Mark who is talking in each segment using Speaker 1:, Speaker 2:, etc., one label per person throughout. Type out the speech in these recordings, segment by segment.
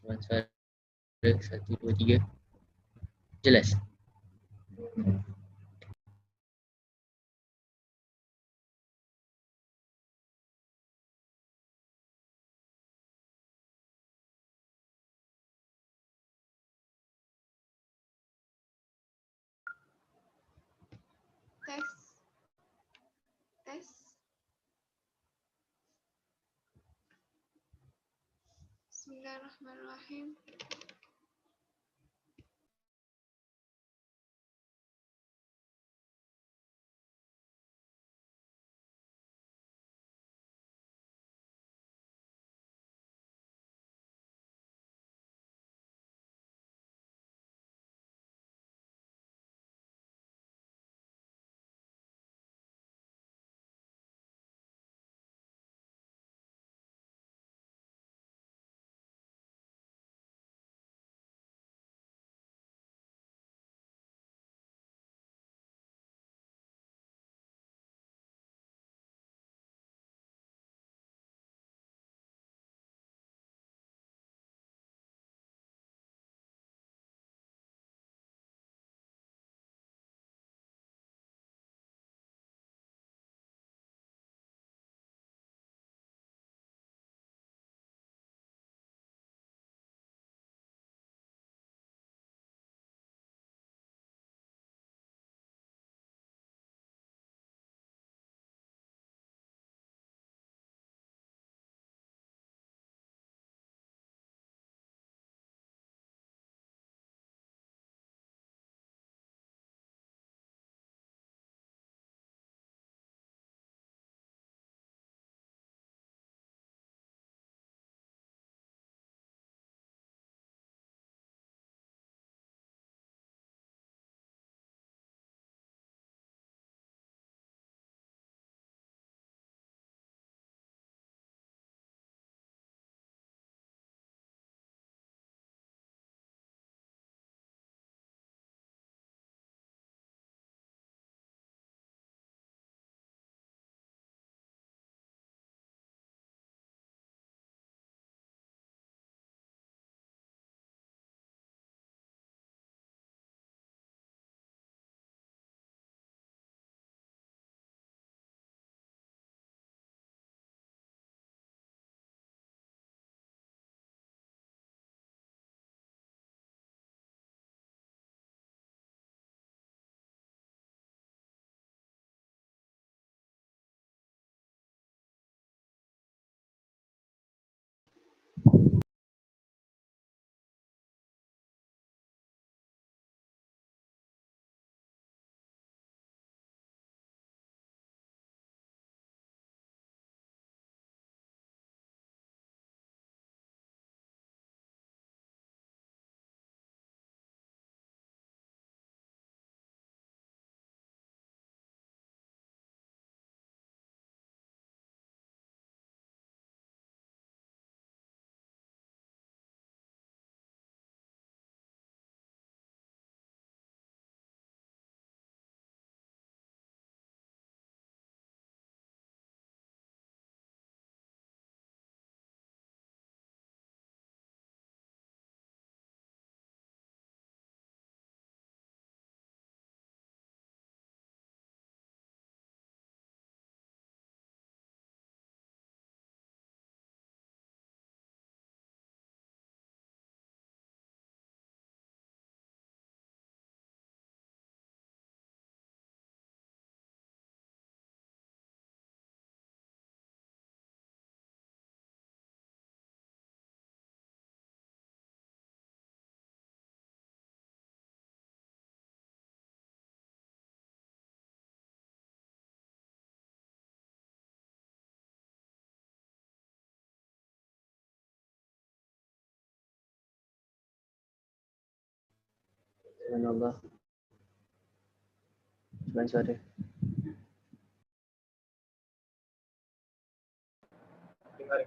Speaker 1: Cuman suara 1, 2, 3. Jelas?
Speaker 2: Tes. Bismillahirrahmanirrahim.
Speaker 1: Subhanallah. Cuman suara.
Speaker 3: Dengar.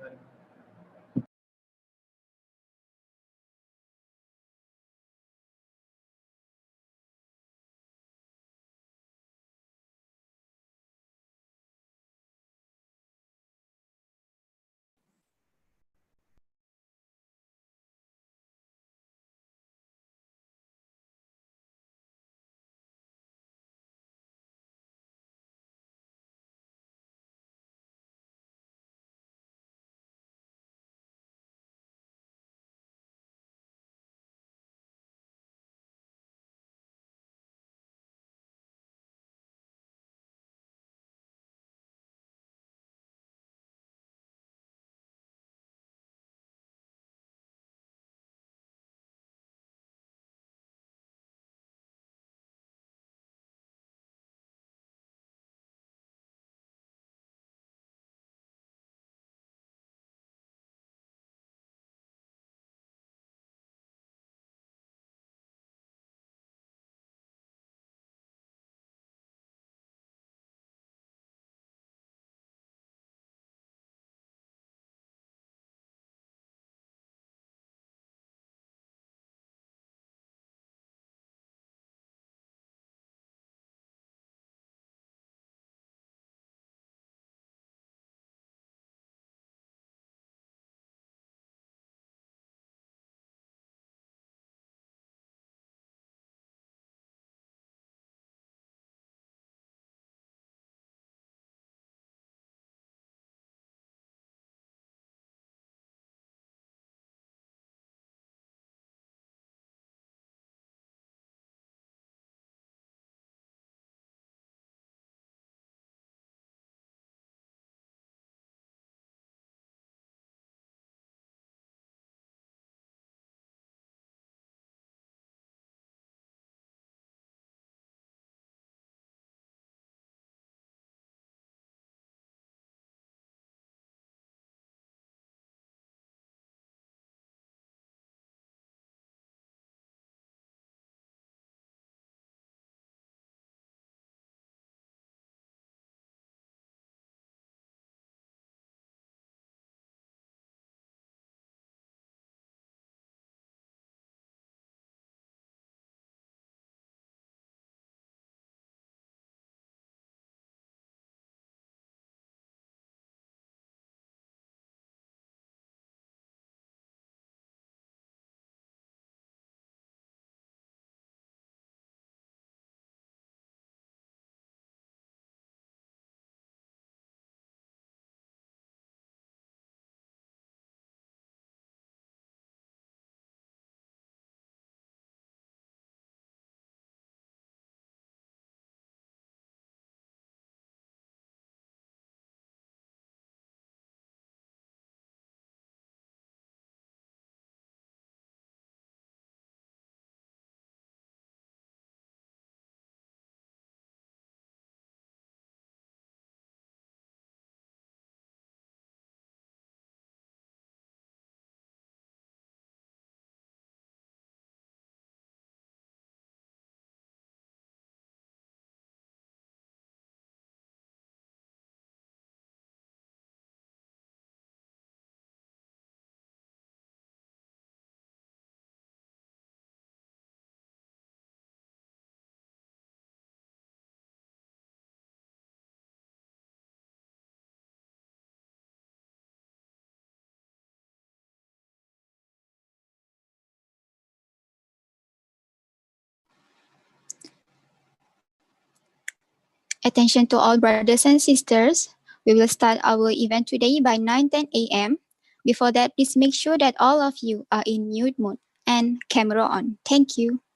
Speaker 2: Attention to all brothers and sisters. We will start our event today by 9:10 a.m. Before that, please make sure that all of you are in mute mode and camera on. Thank you.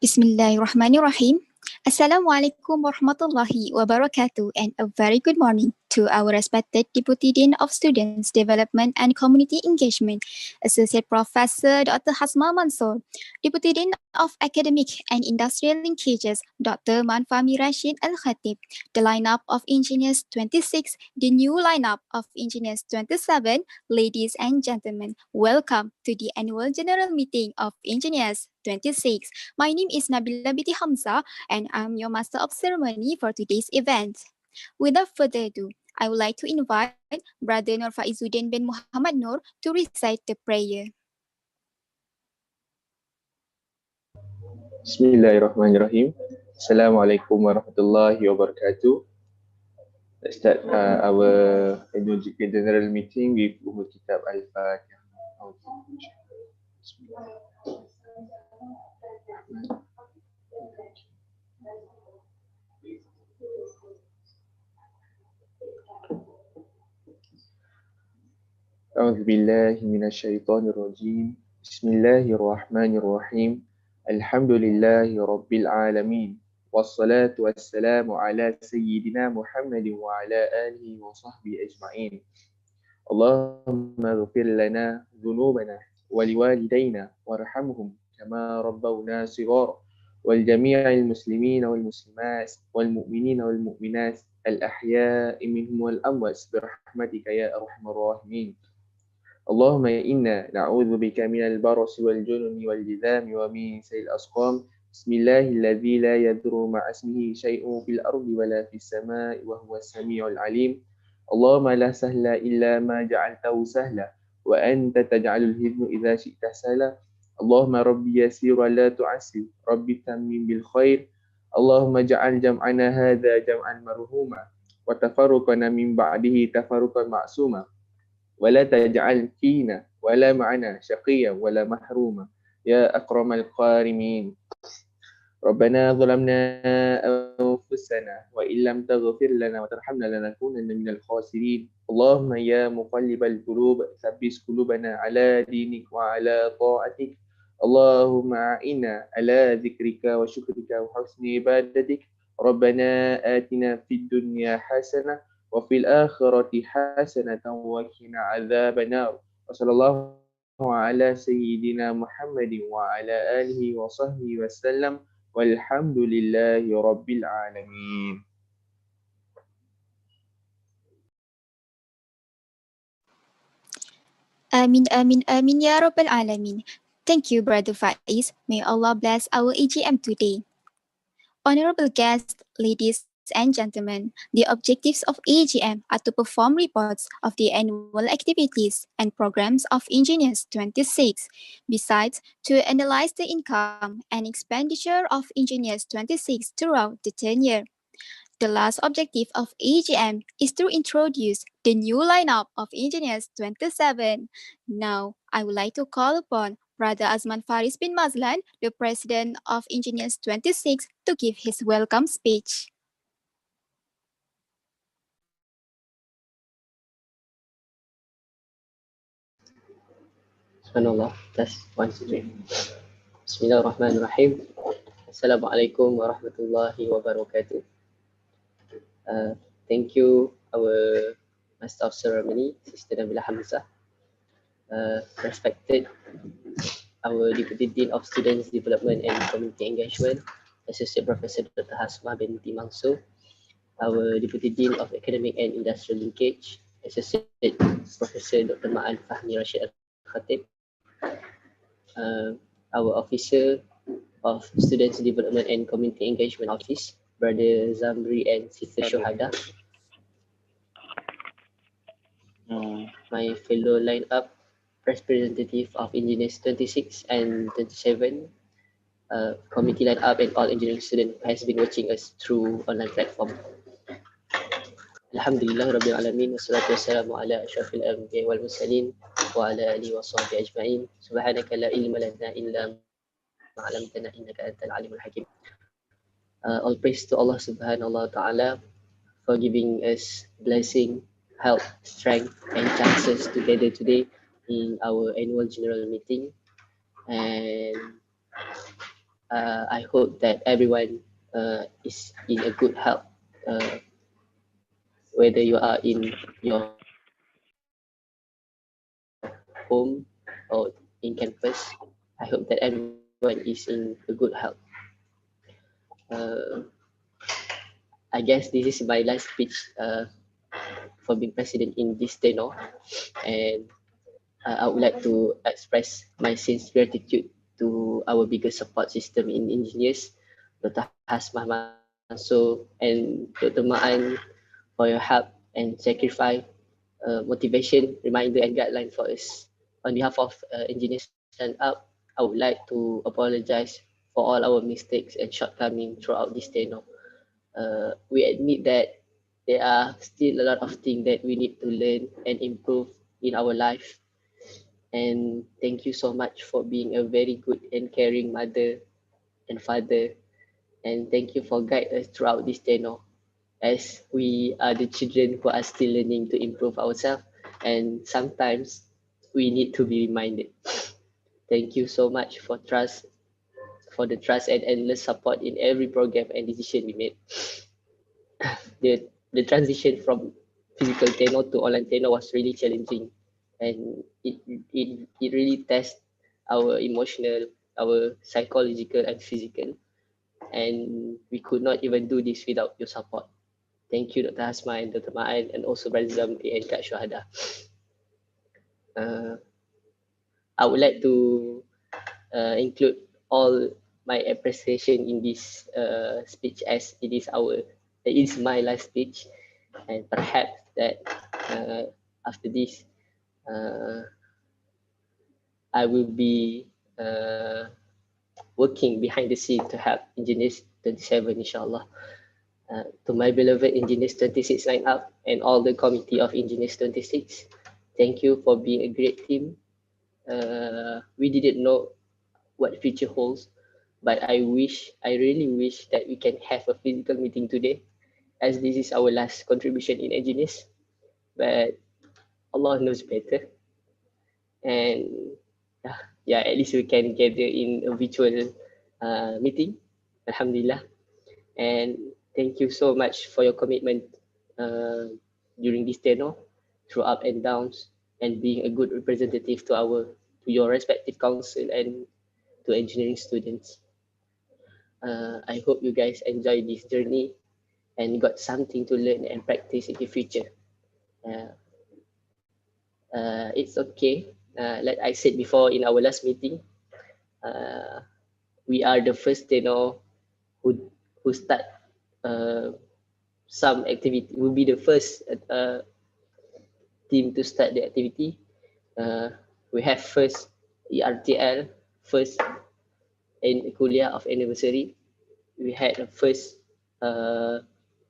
Speaker 2: Bismillahirrahmanirrahim. Assalamualaikum warahmatullahi wabarakatuh and a very good morning to our respected Deputy Dean of Students Development and Community Engagement, Associate Professor Dr. Hasma Mansur, Deputy Dean of Academic and Industrial Linkages, Dr. Manfami Rashid Al-Khatib, the lineup of Engineers 26, the new lineup of Engineers 27, ladies and gentlemen, welcome to the annual general meeting of Engineers 26. My name is Nabila Binti Hamza and I'm your Master of Ceremony for today's event. Without further ado, I would like to invite Brother Nur Faizuddin bin Muhammad Nur to recite the prayer.
Speaker 4: Bismillahirrahmanirrahim. Assalamualaikum warahmatullahi wabarakatuh. Let's start our annual general meeting with Umul Kitab Al-Fatihah. أعوذ بالله من الشيطان الرجيم. بسم الله الرحمن الرحيم. الحمد لله رب العالمين والصلاة والسلام على سيدنا محمد وعلى آله وصحبه أجمعين. اللهم اغفر لنا ذنوبنا ولوالدينا وارحمهم كما ربونا صغارا والجميع المسلمين والمسلمات والمؤمنين والمؤمنات الأحياء منهم والأموات برحمتك يا أرحم الراحمين. اللهم إنا نعوذ بك من البرص والجنن والجذام ومن سيء الأسقام. بسم الله الذي لا يضر مع اسمه شيء في الأرض ولا في السماء وهو السميع العليم. اللهم لا سهل إلا ما جعلته سهلا وأنت تجعل الحزن إذا شئت سهلا. اللهم ربي يسير لا تعسر ربي تمم بالخير. اللهم اجعل جمعنا هذا جمعا مرحوما وتفرقنا من بعده تفرقا معصوما ولا تجعل فينا ولا معنا شقيا ولا محروما يا أكرم الكريمين. ربنا ظلمنا أنفسنا وإن لم تغفر لنا وترحمنا لنكونن من الخاسرين. اللهم يا مقلب القلوب ثبت قلوبنا على دينك وعلى طاعتك. اللهم أعنا على ذكرك وشكرك وحسن عبادتك. ربنا آتنا في الدنيا حسنة وفي الآخرة حسنة وقنا عذاب النار. وصلى الله على سيدنا محمد وعلى آله وصحبه وسلم والحمد لله رب العالمين.
Speaker 2: Amin, amin, amin, ya Rabbal Alamin. Thank you, Brother Faiz. May Allah bless our AGM today. Honorable guests, ladies and gentlemen, the objectives of AGM are to perform reports of the annual activities and programs of Engineers 26. Besides, to analyze the income and expenditure of Engineers 26 throughout the 10-year. The last objective of AGM is to introduce the new lineup of Engineers 27. Now, I would like to call upon Brother Azman Faris bin Mazlan, the President of Engineers 26, to give his welcome speech.
Speaker 1: Subhanallah, that's 1, 2, 3. Bismillahirrahmanirrahim. Assalamualaikum warahmatullahi wabarakatuh. Thank you, our Master of Ceremony, Sister Nabila Hamzah. Respected our Deputy Dean of Students Development and Community Engagement, Associate Professor Dr. Hasma binti Mansur. Our Deputy Dean of Academic and Industrial Linkage, Associate Professor Dr. Ma'an Fahmi Rashid Al-Khatib. Our Officer of Students Development and Community Engagement Office, Brother Zamri and Sister Shohada. My fellow line-up representative of Engineers 26 and 27, committee line-up and all engineering students who has been watching us through online platform. Alhamdulillah Rabbil Alamin wassalatu wassalamu ala asyrafil anbiya wal mursalin wa ala alihi wa sahbihi ajma'in. Subhanaka la ilma lana illa ma 'allamtana innaka antal alimul hakim. All praise to Allah Subhanahu wa ta'ala for giving us blessing, health, strength and chances together today in our annual general meeting. And I hope that everyone is in a good health, whether you are in your home or in campus. I hope that everyone is in a good health. Uh, I guess this is my last speech for being president in this tenure, and I would like to express my sincere gratitude to our biggest support system in Enginius, Dr. Hasmah Manso and Dr. Ma'an, for your help and sacrifice, motivation, reminder and guideline for us. On behalf of Engineers Stand Up, I would like to apologize for all our mistakes and shortcomings throughout this tenure. We admit that there are still a lot of things that we need to learn and improve in our life. And thank you so much for being a very good and caring mother and father. And thank you for guide us throughout this tenure, as we are the children who are still learning to improve ourselves. And sometimes we need to be reminded. Thank you so much for the trust and endless support in every program and decision we made. The transition from physical tenor to online tenor was really challenging, and it really tests our emotional, our psychological and physical, and we could not even do this without your support. Thank you, Dr. Hasma and Dr. Ma'an, and also Brother Zamri and Kak Syuhada. Uh, I would like to include all my appreciation in this speech, as it is my last speech, and perhaps that after this I will be working behind the scene to help Engineers 27, inshallah. To my beloved Engineers 26 line up and all the committee of Engineers 26, thank you for being a great team. We didn't know what future holds, but I really wish that we can have a physical meeting today, as this is our last contribution in Engineers. But Allah knows better, and yeah, at least we can gather in a virtual meeting, Alhamdulillah. And thank you so much for your commitment during this tenure, through up and downs, and being a good representative to your respective council and to engineering students. I hope you guys enjoy this journey and got something to learn and practice in the future. It's okay. Like I said before in our last meeting, we are the first tenor who start some activity. Will be the first team to start the activity. We have first ERTL, first in kuliah of anniversary. We had a first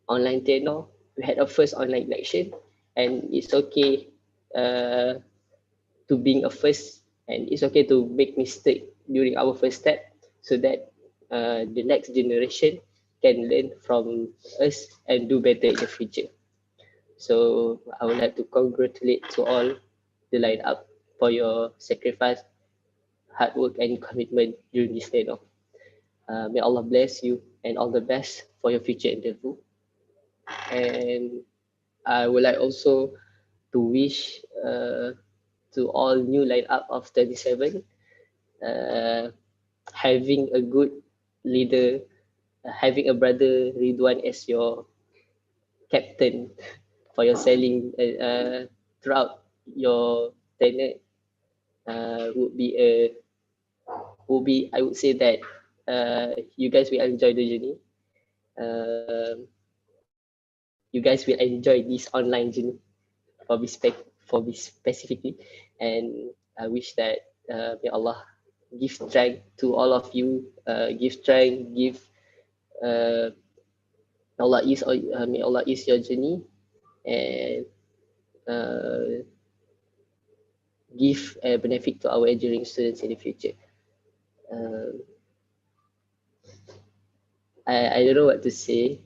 Speaker 1: online tenor. We had a first online election, and it's okay to being a first, and it's okay to make mistake during our first step, so that the next generation can learn from us and do better in the future. So I would like to congratulate to all the lineup for your sacrifice, hard work and commitment during this tenure. May Allah bless you and all the best for your future endeavor. And I would like also to wish to all new lineup of 27, having a good leader, having a brother Ridwan as your captain for your sailing throughout your tenure, would be I would say that you guys will enjoy the journey. You guys will enjoy this online journey for me specifically, and I wish that may Allah give strength to all of you, give strength, give may Allah ease your journey, and uh, give a benefit to our engineering students in the future. Uh, I don't know what to say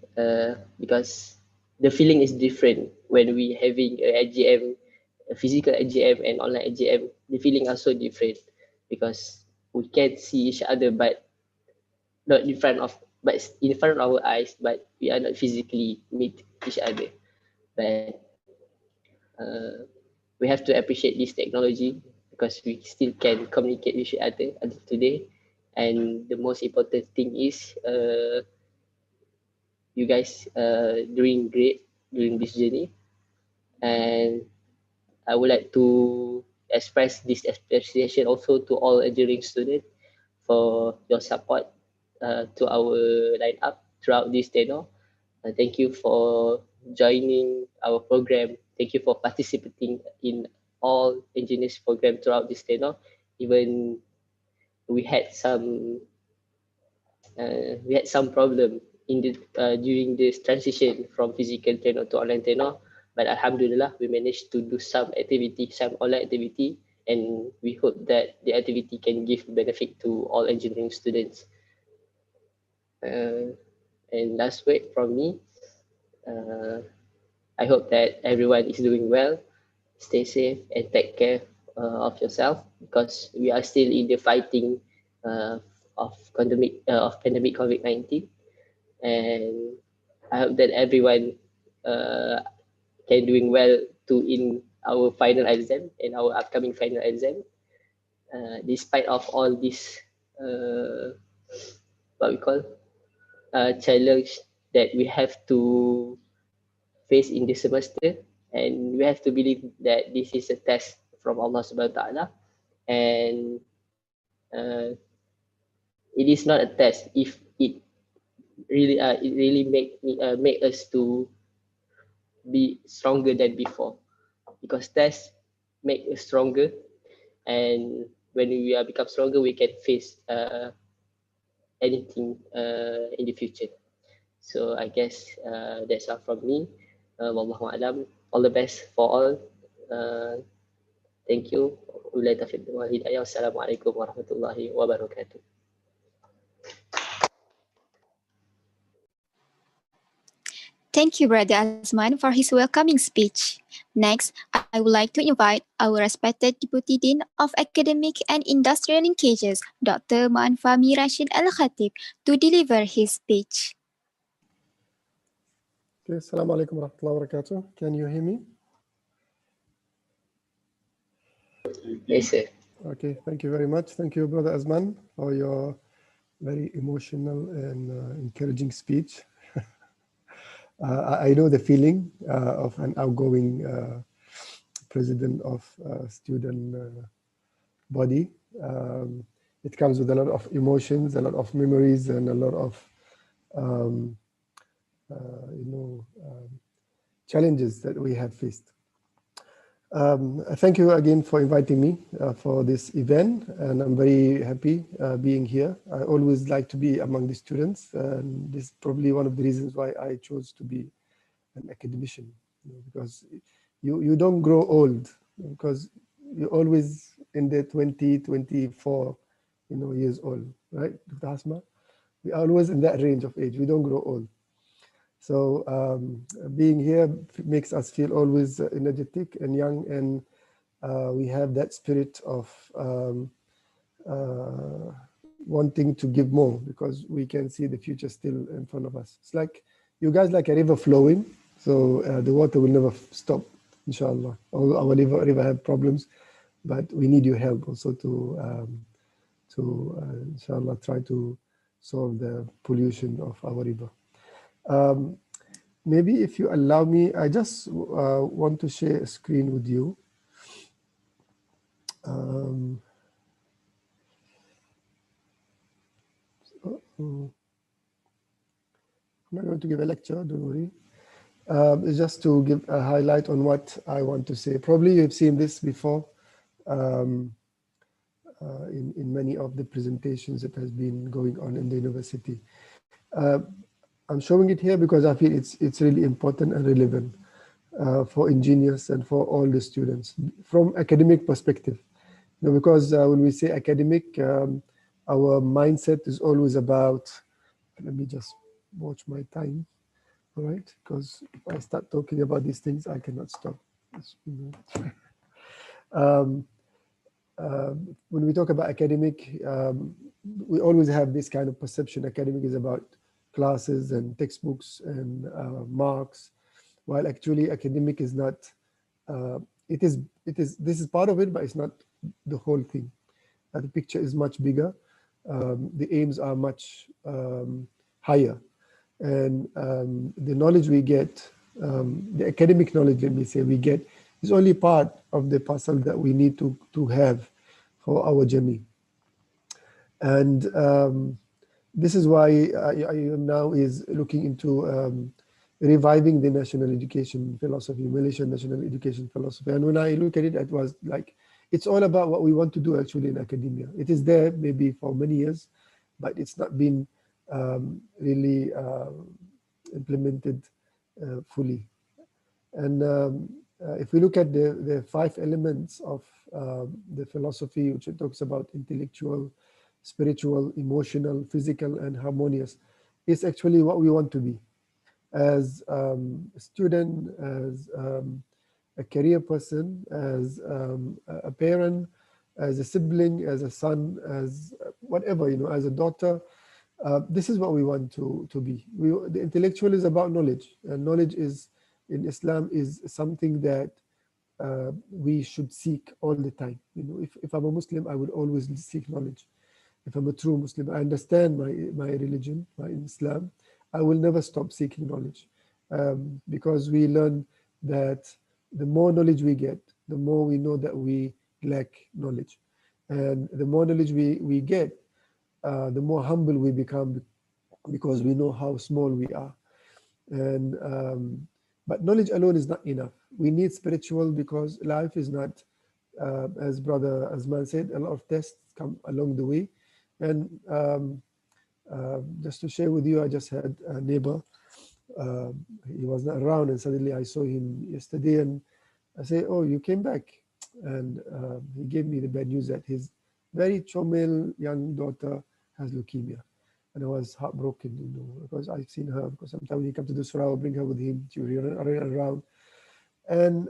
Speaker 1: because the feeling is different when we having a AGM, a physical AGM and online AGM. The feeling are so different because we can't see each other, but not in front of, but in front of our eyes, but we are not physically meet each other. But we have to appreciate this technology because we still can communicate with each other until today. And the most important thing is you guys doing great during this journey. And I would like to express this appreciation also to all engineering students for your support to our lineup throughout this tenure. Thank you for joining our program. Thank you for participating in all engineers program throughout this tenure. Even we had some problem in the during this transition from physical tenure to online tenure, but alhamdulillah we managed to do some activity, some online activity, and we hope that the activity can give benefit to all engineering students. And last word from me, I hope that everyone is doing well, stay safe, and take care of yourself, because we are still in the fighting uh, of pandemic COVID-19. And I hope that everyone uh, can doing well to in our final exam and our upcoming final exam, despite of all this what we call challenge that we have to face in this semester. And we have to believe that this is a test from Allah Subhanahu wa Taala, and it is not a test if it really make us to be stronger than before, because tests make us stronger, and when we become stronger we can face anything in the future. So I guess that's all from me. Wallahu alam. All the best for all. Thank you. Wabillahi taufiq wal hidayah. Wassalamualaikum warahmatullahi wabarakatuh.
Speaker 2: Thank you, Brother Azman, for his welcoming speech. Next, I would like to invite our respected Deputy Dean of Academic and Industrial Linkages, Dr. Maan Fahmi Rashid Al-Khatib, to deliver his speech.
Speaker 5: Okay, Assalamu alaikum warahmatullahi wabarakatuh. Can you hear me?
Speaker 1: Yes, sir.
Speaker 5: Okay, thank you very much. Thank you, Brother Azman, for your very emotional and encouraging speech. I know the feeling of an outgoing president of student body. It comes with a lot of emotions, a lot of memories, and a lot of challenges that we have faced. Thank you again for inviting me for this event, and I'm very happy being here. I always like to be among the students, and this is probably one of the reasons why I chose to be an academician, because you don't grow old, because you're always in the 20, 24 years old, right, Dr. Hasma? We're always in that range of age. We don't grow old. So being here makes us feel always energetic and young, and we have that spirit of wanting to give more, because we can see the future still in front of us. It's like you guys like a river flowing, so the water will never stop, inshallah. All our river have problems, but we need your help also to inshallah try to solve the pollution of our river. Maybe if you allow me, I just want to share a screen with you. I'm not going to give a lecture, don't worry. It's just to give a highlight on what I want to say. Probably you've seen this before in many of the presentations that has been going on in the university. I'm showing it here because I feel it's really important and relevant for Enginius and for all the students from academic perspective. Because when we say academic, our mindset is always about, let me just watch my time, all right? Because if I start talking about these things, I cannot stop. When we talk about academic, we always have this kind of perception academic is about classes and textbooks and marks, while actually academic is not, this is part of it, but it's not the whole thing. The picture is much bigger. The aims are much higher. And the knowledge we get, the academic knowledge, let me say, we get is only part of the puzzle that we need to have for our journey. And this is why IUM now is looking into reviving the national education philosophy, Malaysian national education philosophy. And when I look at it, it was like, it's all about what we want to do actually in academia. It is there maybe for many years, but it's not been really implemented fully. And if we look at the 5 elements of the philosophy, which it talks about intellectual, spiritual, emotional, physical, and harmonious, is actually what we want to be as a student, as a career person, as a parent, as a sibling, as a son, as whatever, as a daughter. This is what we want to be. The intellectual is about knowledge, and knowledge is, in Islam, is something that we should seek all the time. If I'm a Muslim, I would always seek knowledge. If I'm a true Muslim, I understand my religion, my Islam, I will never stop seeking knowledge, because we learn that the more knowledge we get, the more we know that we lack knowledge. And the more knowledge we get, the more humble we become, because we know how small we are. And but knowledge alone is not enough. We need spiritual, because life is not, as Brother Azman said, a lot of tests come along the way. And just to share with you, I just had a neighbor. He was not around, and suddenly I saw him yesterday, and I say, "Oh, you came back." And he gave me the bad news that his very chomel young daughter has leukemia. And I was heartbroken, because I've seen her, because sometimes when he comes to the surah, I'll bring her with him to run around. And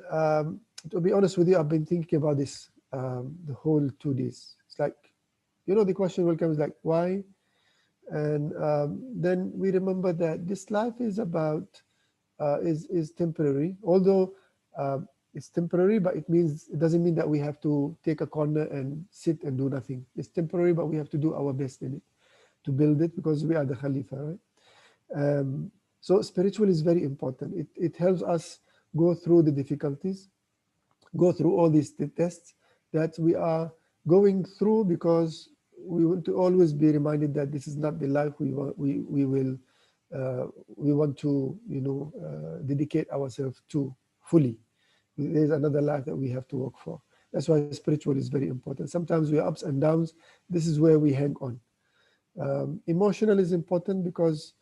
Speaker 5: to be honest with you, I've been thinking about this the whole 2 days. It's like, the question will come is like, why? And then we remember that this life is about, is temporary, although it's temporary, but it doesn't mean that we have to take a corner and sit and do nothing. It's temporary, but we have to do our best in it to build it, because we are the Khalifa, right? So spiritual is very important. It helps us go through the difficulties, go through all these tests that we are going through, because we want to always be reminded that this is not the life we want to dedicate ourselves to fully. There's another life that we have to work for. That's why spiritual is very important. Sometimes we are ups and downs. This is where we hang on. Emotional is important, because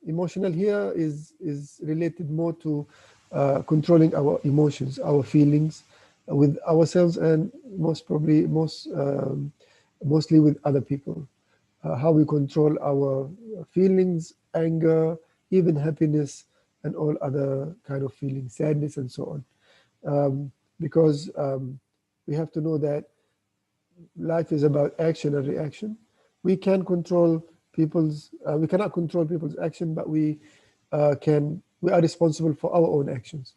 Speaker 5: emotional here is related more to controlling our emotions, our feelings with ourselves, and mostly with other people. How we control our feelings, anger, even happiness, and all other kind of feelings, sadness, and so on. Because we have to know that life is about action and reaction. We can control we cannot control people's action, but we are responsible for our own actions.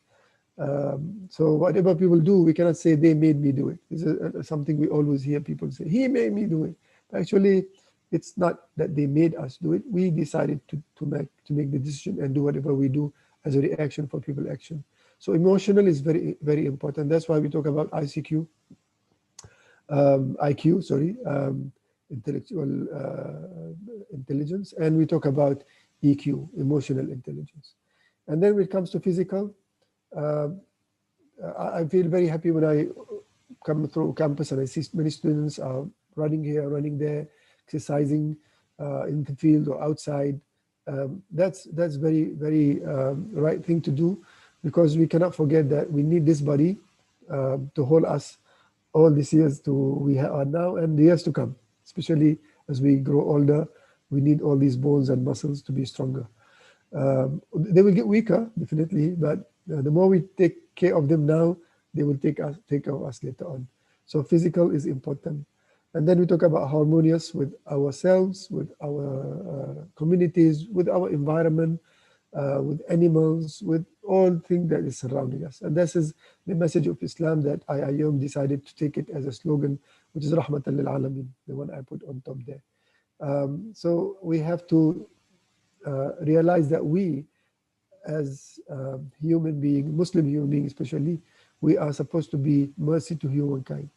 Speaker 5: So whatever people do, we cannot say they made me do it. This is something we always hear people say, he made me do it. But actually, it's not that they made us do it. We decided to make the decision and do whatever we do as a reaction for people's action. So emotional is very, very important. That's why we talk about IQ, intellectual intelligence, and we talk about EQ, emotional intelligence. And then when it comes to physical, I feel very happy when I come through campus and I see many students are running here, running there, exercising in the field or outside. That's very, very right thing to do, because we cannot forget that we need this body to hold us all these years we are now and the years to come. Especially as we grow older, we need all these bones and muscles to be stronger. They will get weaker, definitely, but the more we take care of them now, they will take care of us later on. So physical is important. And then we talk about harmonious with ourselves, with our communities, with our environment, with animals, with all things that is surrounding us. And this is the message of Islam that IIM decided to take it as a slogan, which is Rahmatan lil Alameen, the one I put on top there. So we have to realize that we, as human beings, Muslim human beings especially, we are supposed to be mercy to humankind.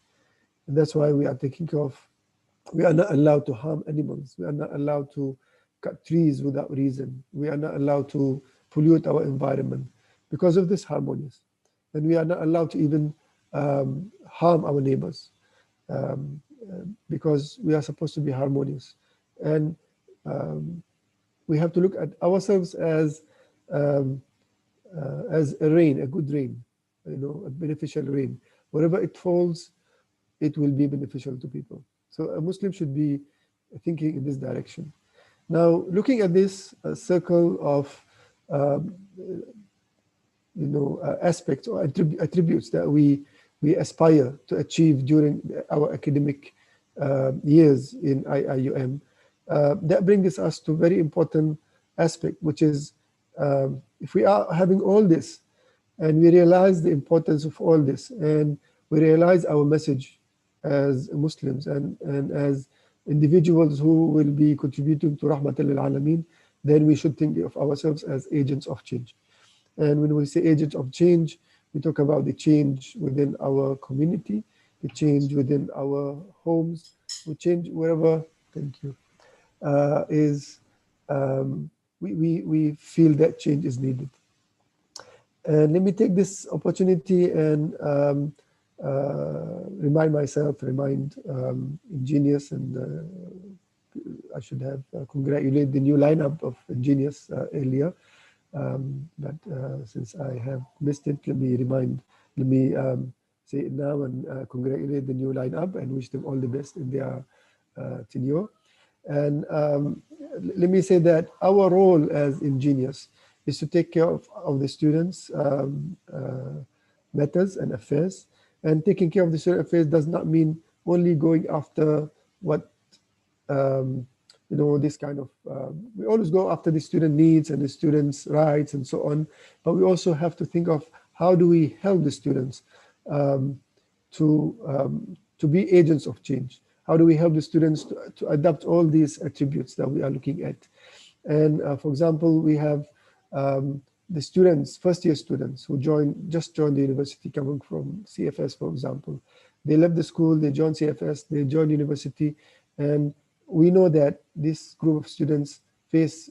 Speaker 5: And that's why we are taking care of, we are not allowed to harm animals. We are not allowed to cut trees without reason. We are not allowed to pollute our environment because of this harmonious. And we are not allowed to even harm our neighbors because we are supposed to be harmonious. And we have to look at ourselves as a rain, a good rain, a beneficial rain. Wherever it falls, it will be beneficial to people. So a Muslim should be thinking in this direction. Now, looking at this circle of aspects or attributes that we aspire to achieve during our academic years in IIUM, that brings us to a very important aspect, which is if we are having all this and we realize the importance of all this and we realize our message as Muslims and as individuals who will be contributing to Rahmatan lil Alameen, then we should think of ourselves as agents of change. And when we say agents of change, we talk about the change within our community, the change within our homes, we change wherever, thank you, we feel that change is needed. And let me take this opportunity and remind Enginius, and I should have congratulated the new lineup of Enginius earlier. But since I have missed it, let me say it now and congratulate the new lineup and wish them all the best in their tenure. And let me say that our role as Enginius is to take care of the students' matters and affairs. And taking care of the student affairs does not mean only going after what this kind of, we always go after the student needs and the students' rights and so on, but we also have to think of how do we help the students to be agents of change? How do we help the students to adopt all these attributes that we are looking at? And for example, we have the students, first-year students who just joined the university coming from CFS, for example. They left the school, they joined CFS, they joined university, and we know that this group of students face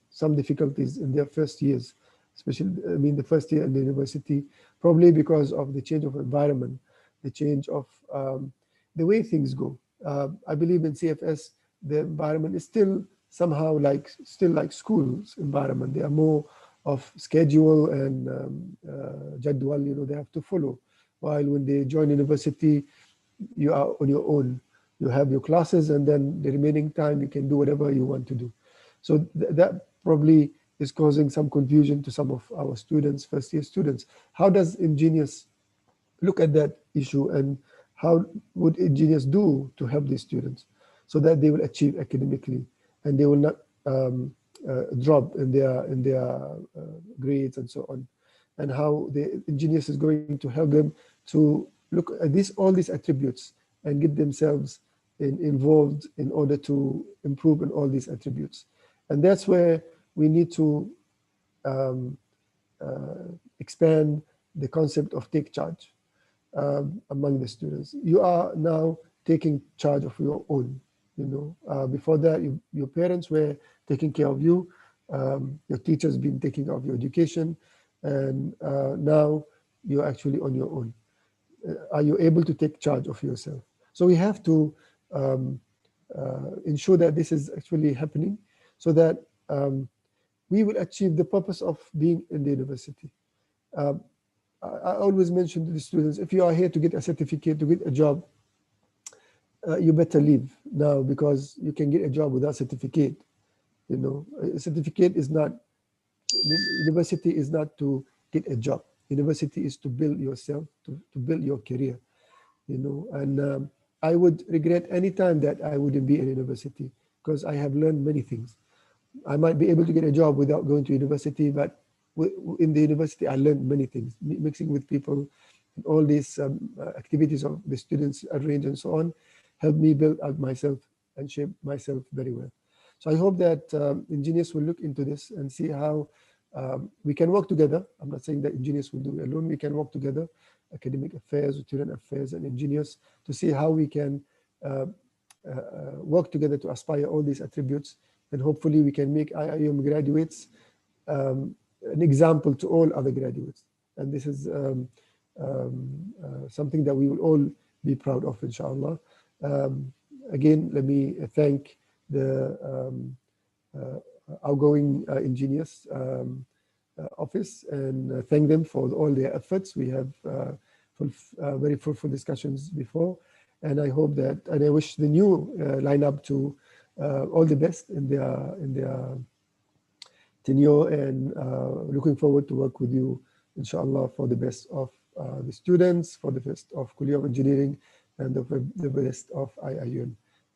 Speaker 5: some difficulties in their first years, especially, the first year in the university, probably because of the change of environment, the change of the way things go. I believe in CFS, the environment is still somehow like school's environment. They are more of schedule and jadwal, they have to follow. While when they join university, you are on your own. You have your classes, and then the remaining time you can do whatever you want to do. So that probably is causing some confusion to some of our students, first-year students. How does Enginius look at that issue, and how would Enginius do to help these students so that they will achieve academically and they will not drop in their grades and so on, and how the Enginius is going to help them to look at all these attributes and get themselves involved in order to improve in all these attributes. And that's where we need to expand the concept of take charge among the students. You are now taking charge of your own. Before that, your parents were taking care of you. Your teachers been taking care of your education, and now you're actually on your own. Are you able to take charge of yourself? So we have to ensure that this is actually happening, so that we will achieve the purpose of being in the university. I always mention to the students, if you are here to get a certificate, to get a job, you better leave now, because you can get a job without certificate. A certificate is not, university is not to get a job. University is to build yourself, to build your career, and I would regret any time that I wouldn't be in university, because I have learned many things. I might be able to get a job without going to university, but in the university, I learned many things, mixing with people, and all these activities of the students arrange and so on, helped me build out myself and shape myself very well. So I hope that Enginius will look into this and see how we can work together. I'm not saying that Enginius will do it alone. We can work together, academic affairs, student affairs, and Enginius, to see how we can work together to aspire all these attributes, and hopefully we can make IIM graduates an example to all other graduates. And this is something that we will all be proud of, inshallah. Again, let me thank the outgoing Enginius office, and thank them for all their efforts. We have very fruitful discussions before, and I hope that, and I wish the new lineup to all the best in their tenure, and looking forward to work with you, inshallah, for the best of the students, for the best of Kuliah of Engineering, and the best of IIUN.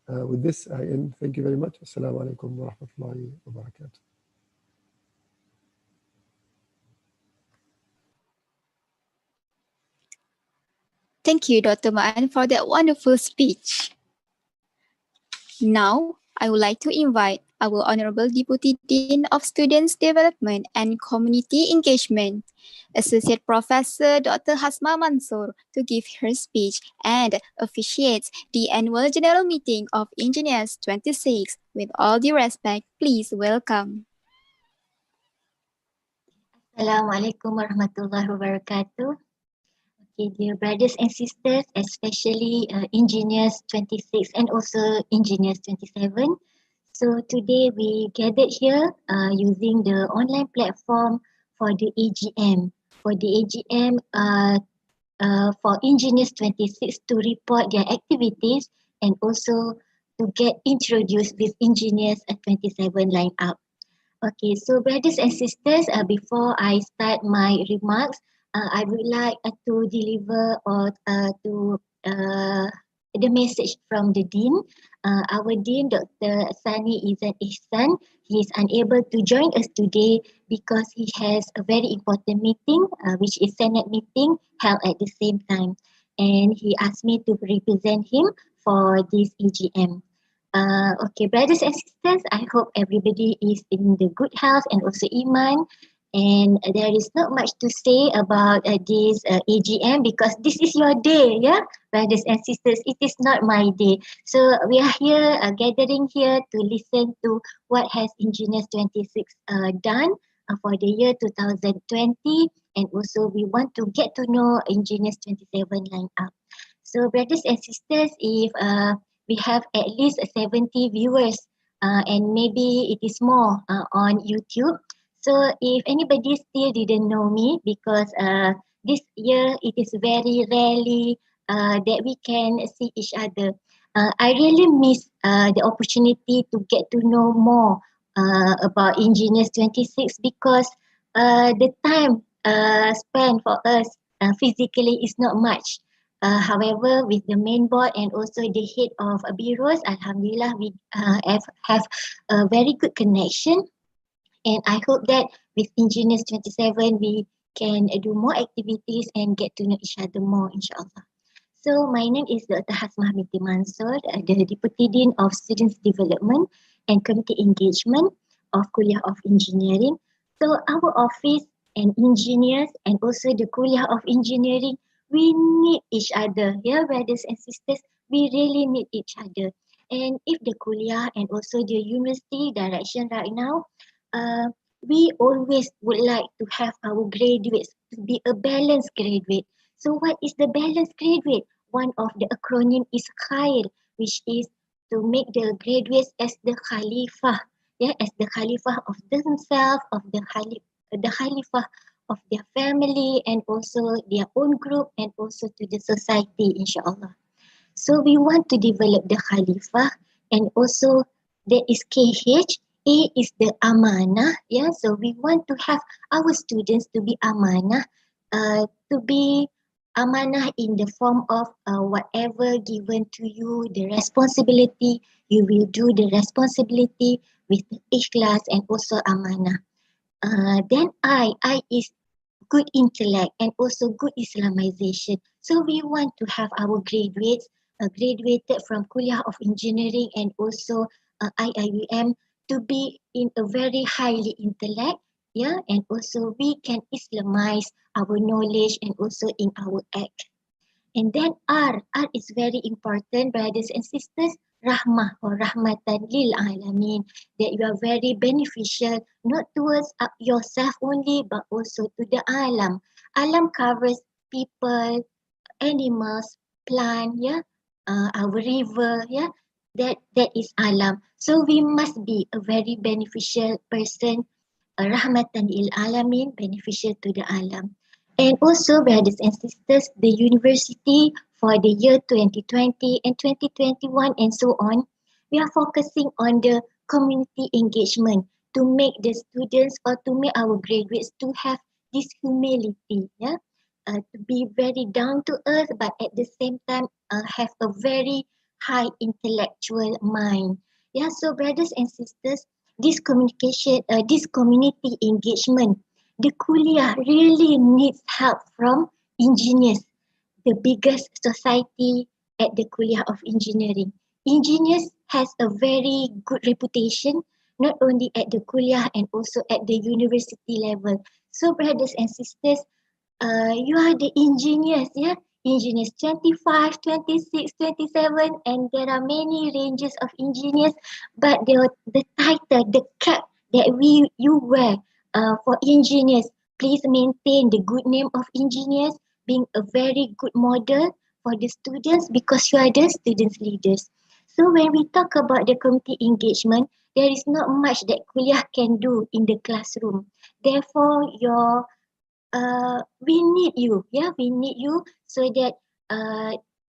Speaker 5: With this, I end. Thank you very much. Assalamu alaikum wa rahmatullahi wa barakatuh.
Speaker 2: Thank you, Dr. Ma'an, for that wonderful speech. Now, I would like to invite our Honorable Deputy Dean of Students Development and Community Engagement, Associate Professor Dr. Hasma Mansoor, to give her speech and officiate the Annual General Meeting of Engineers 26. With all due respect, please welcome.
Speaker 6: Assalamualaikum warahmatullahi wabarakatuh. Okay, dear brothers and sisters, especially Engineers 26 and also Engineers 27. So today we gathered here using the online platform for the AGM. For the AGM, for Engineers 26 to report their activities and also to get introduced with Engineers 27 lineup. Okay, so brothers and sisters, before I start my remarks, I would like to deliver or to the message from the Dean. Our Dean, Dr. Sani Izzat Ihsan, he is unable to join us today because he has a very important meeting, which is Senate meeting held at the same time. And he asked me to represent him for this EGM. Okay, brothers and sisters, I hope everybody is in the good health and also Iman. And there is not much to say about this AGM because this is your day, yeah, brothers and sisters. It is not my day. So we are here, gathering here to listen to what has Engineers 26 done for the year 2020. And also we want to get to know Engineers 27 lineup. So brothers and sisters, if we have at least 70 viewers and maybe it is more on YouTube. So if anybody still didn't know me, because this year it is very rarely that we can see each other. I really miss the opportunity to get to know more about Engineers 26 because the time spent for us physically is not much. However, with the main board and also the head of bureaus, Alhamdulillah, we have a very good connection. And I hope that with Engineers 27, we can do more activities and get to know each other more, inshallah. So my name is Dr. Hasmah binti Mansoor, the Deputy Dean of Students Development and Community Engagement of Kuliah of Engineering. So our office and engineers and also the Kuliah of Engineering, we need each other, yeah, brothers and sisters, we really need each other. And if the Kuliah and also the university direction right now, we always would like to have our graduates to be a balanced graduate. So what is the balanced graduate? One of the acronym is Khair, which is to make the graduates as the Khalifah, yeah, as the Khalifah of themselves, of the Khalifah of their family and also their own group and also to the society, inshallah. So we want to develop the Khalifah and also there is KH. A is the amanah, yeah. So we want to have our students to be amanah, to be amanah in the form of whatever given to you, the responsibility, you will do the responsibility with the ikhlas and also amanah. Then I is good intellect and also good Islamization. So we want to have our graduates graduated from Kuliah of Engineering and also IIUM to be in a very highly intellect, yeah, and also we can Islamize our knowledge and also in our act. And then R is very important, brothers and sisters. Rahmah or rahmatan lil alamin, that you are very beneficial not towards yourself only but also to the alam. Alam covers people, animals, plant, yeah, our river, yeah, that is alam. So we must be a very beneficial person, rahmatan lil alamin, beneficial to the alam. And also, brothers and sisters, the university for the year 2020 and 2021 and so on, we are focusing on the community engagement to make the students or to make our graduates to have this humility, yeah, to be very down to earth, but at the same time have a very high intellectual mind. Yeah, so brothers and sisters, this communication, this community engagement, the kuliah really needs help from engineers, the biggest society at the Kuliah of Engineering. Engineers has a very good reputation, not only at the Kuliah and also at the university level. So brothers and sisters, you are the engineers, yeah? Engineers 25, 26, 27, and there are many ranges of engineers, but the title, the cap that you wear for engineers, please maintain the good name of engineers, being a very good model for the students because you are the students leaders. So when we talk about the community engagement, there is not much that kuliah can do in the classroom. Therefore, we need you, yeah, we need you so that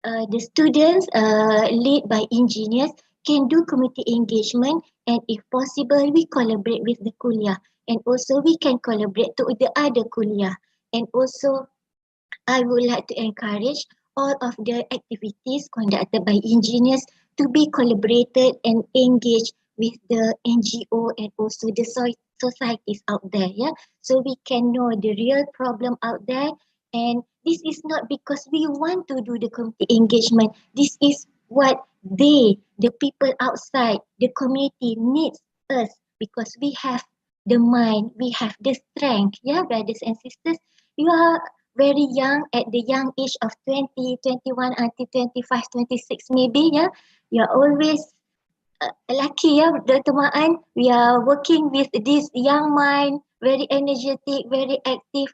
Speaker 6: the students led by engineers can do community engagement, and if possible we collaborate with the kuliah, and also we can collaborate to the other kuliah. And also I would like to encourage all of the activities conducted by engineers to be collaborated and engaged with the NGO and also the societies out there. Yeah, so we can know the real problem out there. And this is not because we want to do the community engagement. This is what the people outside, the community needs us, because we have the mind, we have the strength. Yeah, brothers and sisters, you are very young, at the young age of 20, 21 until 25, 26 maybe, yeah. You're always lucky, yeah, Dr. Ma'an. We are working with this young mind, very energetic, very active.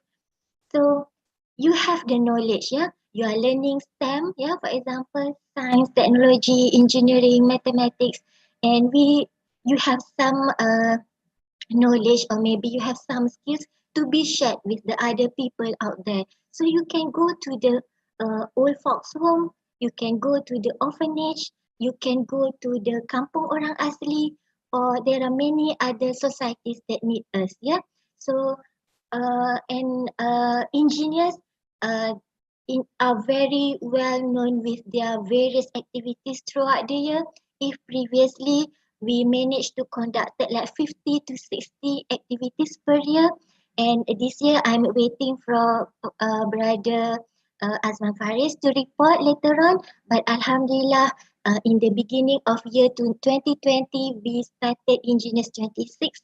Speaker 6: So you have the knowledge, yeah. You are learning STEM, yeah, for example, science, technology, engineering, mathematics, and you have some knowledge, or maybe you have some skills to be shared with the other people out there. So you can go to the old folks home, you can go to the orphanage, you can go to the kampung orang asli, or there are many other societies that need us, yeah. So and engineers uh, are very well known with their various activities throughout the year. If previously we managed to conduct like 50 to 60 activities per year, and this year I'm waiting for brother Azman Faris to report later on. But Alhamdulillah, in the beginning of year 2020, we started Engineers 26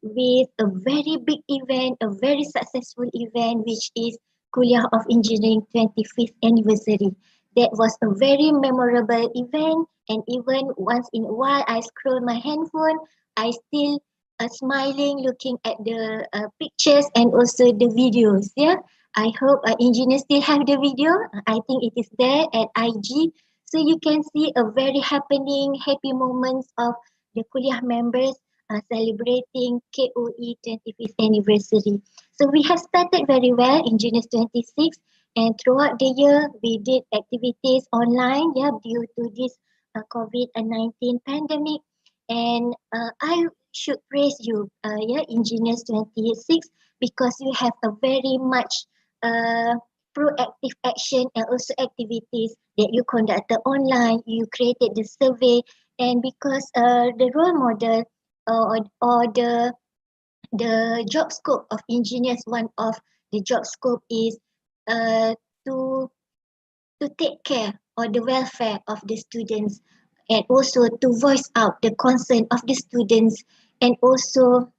Speaker 6: with a very big event, a very successful event, which is Kuliah of Engineering 25th anniversary. That was a very memorable event, and even once in a while I scroll my handphone, I still smiling looking at the pictures and also the videos. Yeah, I hope engineers still have the video. I think it is there at IG, so you can see a very happening, happy moments of the Kuliah members celebrating KOE 25th anniversary. So we have started very well in Engineers 26, and throughout the year we did activities online, yeah, due to this COVID-19 pandemic. And I should praise you, yeah, Engineers 26, because you have a very much proactive action and also activities that you conducted online, you created the survey, and because the role model or the job scope of engineers, one of the job scope is uh, to take care of the welfare of the students and also to voice out the concern of the students and also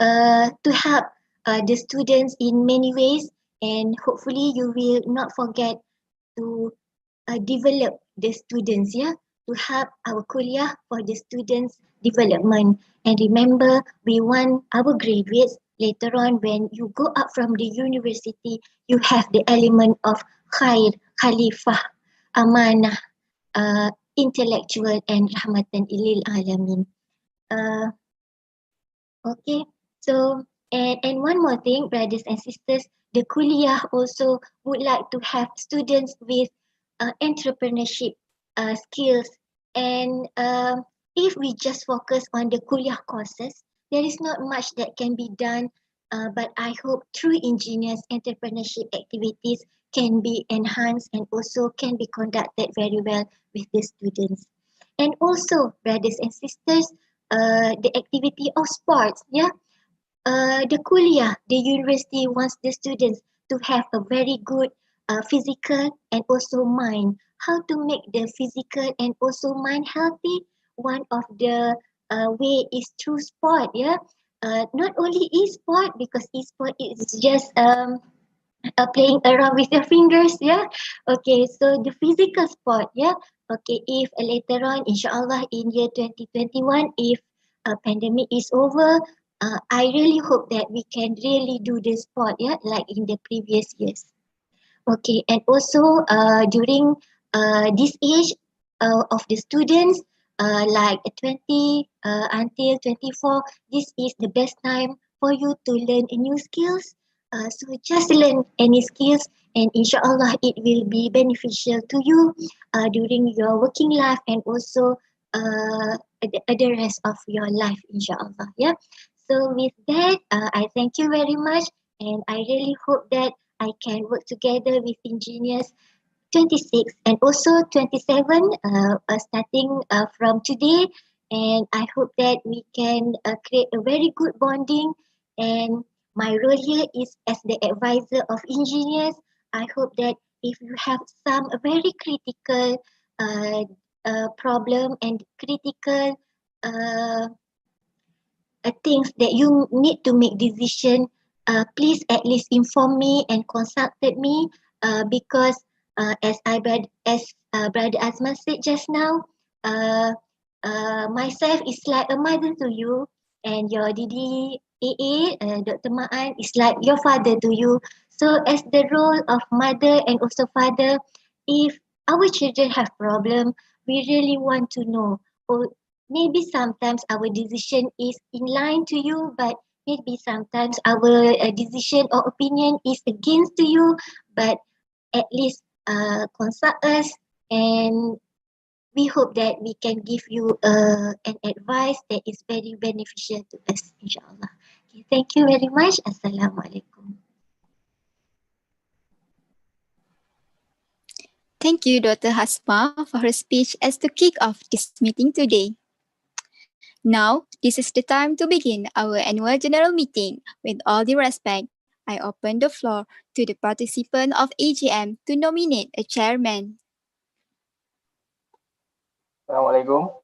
Speaker 6: to help the students in many ways, and hopefully you will not forget to develop the students, yeah, to help our kuliah for the students development. And remember, we want our graduates later on when you go up from the university, you have the element of khair, khalifah, amanah, intellectual, and rahmatan ilil alamin. uh, Okay, so and one more thing, brothers and sisters, the kuliah also would like to have students with entrepreneurship skills. And if we just focus on the kuliah courses, there is not much that can be done. But I hope through engineers, entrepreneurship activities can be enhanced and also can be conducted very well with the students. And also, brothers and sisters, the activity of sports, yeah. The kuliah, the university wants the students to have a very good physical and also mind. How to make the physical and also mind healthy? One of the way is through sport, yeah. Not only e-sport, because e-sport is just playing around with your fingers, yeah. Okay, so the physical sport, yeah. Okay, if later on, inshallah, in year 2021, if pandemic is over, I really hope that we can really do the sport, yeah, like in the previous years. Okay, and also during this age of the students, like 20 until 24, this is the best time for you to learn new skills. So just learn any skills, and inshallah it will be beneficial to you during your working life and also the rest of your life, inshallah. Yeah. So with that, I thank you very much, and I really hope that I can work together with engineers 26 and also 27 starting from today, and I hope that we can create a very good bonding. And my role here is as the advisor of engineers. I hope that if you have some very critical uh, problem and critical uh, things that you need to make decision, please at least inform me and consulted me, because as Brother Azman said just now, uh, myself is like a mother to you, and your Didi AA, Dr. Ma'an, is like your father to you. So as the role of mother and also father, if our children have problem, we really want to know. Or maybe sometimes our decision is in line to you, but maybe sometimes our decision or opinion is against to you. But at least consult us, and we hope that we can give you an advice that is very beneficial to us, inshallah. Okay, thank you very much. Assalamualaikum.
Speaker 2: Thank you, Dr. Hasma, for her speech as to kick off this meeting today. Now, this is the time to begin our annual general meeting. With all due respect, I open the floor to the participant of AGM to nominate a chairman.
Speaker 3: Assalamualaikum.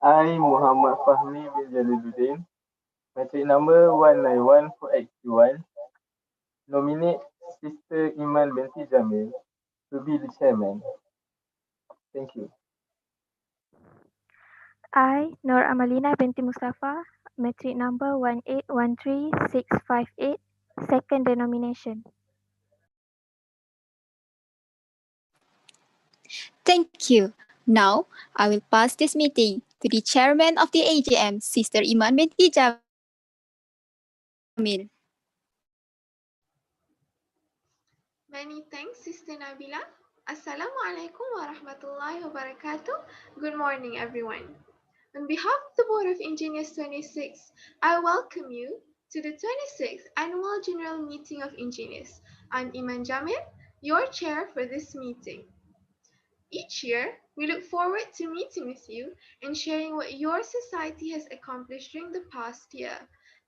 Speaker 3: I, Muhammad Fahmi bin Jaliluddin, matric number 1914XQ1, nominate Sister Iman binti Jamil to be the chairman. Thank you.
Speaker 7: I, Nur Amalina binti Mustafa, matric number 1813658, second denomination.
Speaker 2: Thank you. Now, I will pass this meeting to the chairman of the AGM, Sister Iman binti Jamil.
Speaker 8: Many thanks, Sister Nabila. Assalamualaikum warahmatullahi wabarakatuh. Good morning, everyone. On behalf of the Board of Engineers 26, I welcome you to the 26th Annual General Meeting of Engineers. I'm Iman Jamil, your chair for this meeting. Each year, we look forward to meeting with you and sharing what your society has accomplished during the past year.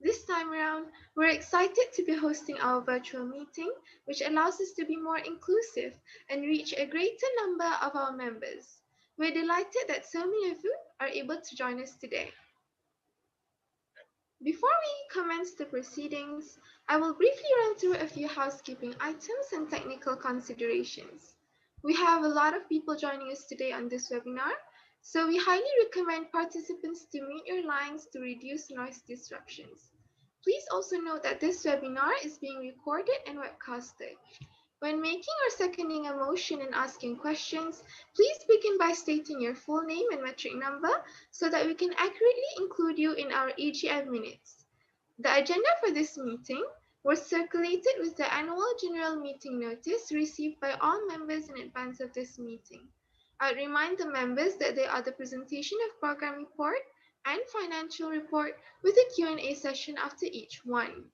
Speaker 8: This time around, we're excited to be hosting our virtual meeting, which allows us to be more inclusive and reach a greater number of our members. We're delighted that so many of you are able to join us today. Before we commence the proceedings, I will briefly run through a few housekeeping items and technical considerations. We have a lot of people joining us today on this webinar, so we highly recommend participants to mute your lines to reduce noise disruptions. Please also note that this webinar is being recorded and webcasted. When making or seconding a motion and asking questions, please begin by stating your full name and metric number so that we can accurately include you in our AGM minutes. The agenda for this meeting was circulated with the annual general meeting notice received by all members in advance of this meeting. I remind the members that there are the presentation of program report and financial report with a Q&A session after each one.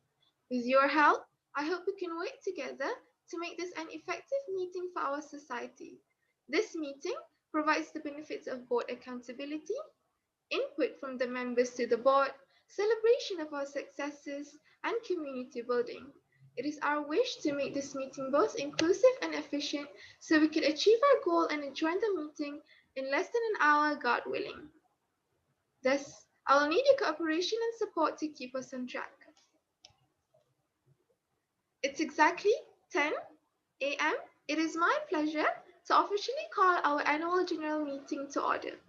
Speaker 8: With your help, I hope we can work together to make this an effective meeting for our society. This meeting provides the benefits of board accountability, input from the members to the board, celebration of our successes, and community building. It is our wish to make this meeting both inclusive and efficient so we can achieve our goal and adjourn the meeting in less than an hour, God willing. Thus, I will need your cooperation and support to keep us on track. It's exactly 10 a.m. It is my pleasure to officially call our annual general meeting to order.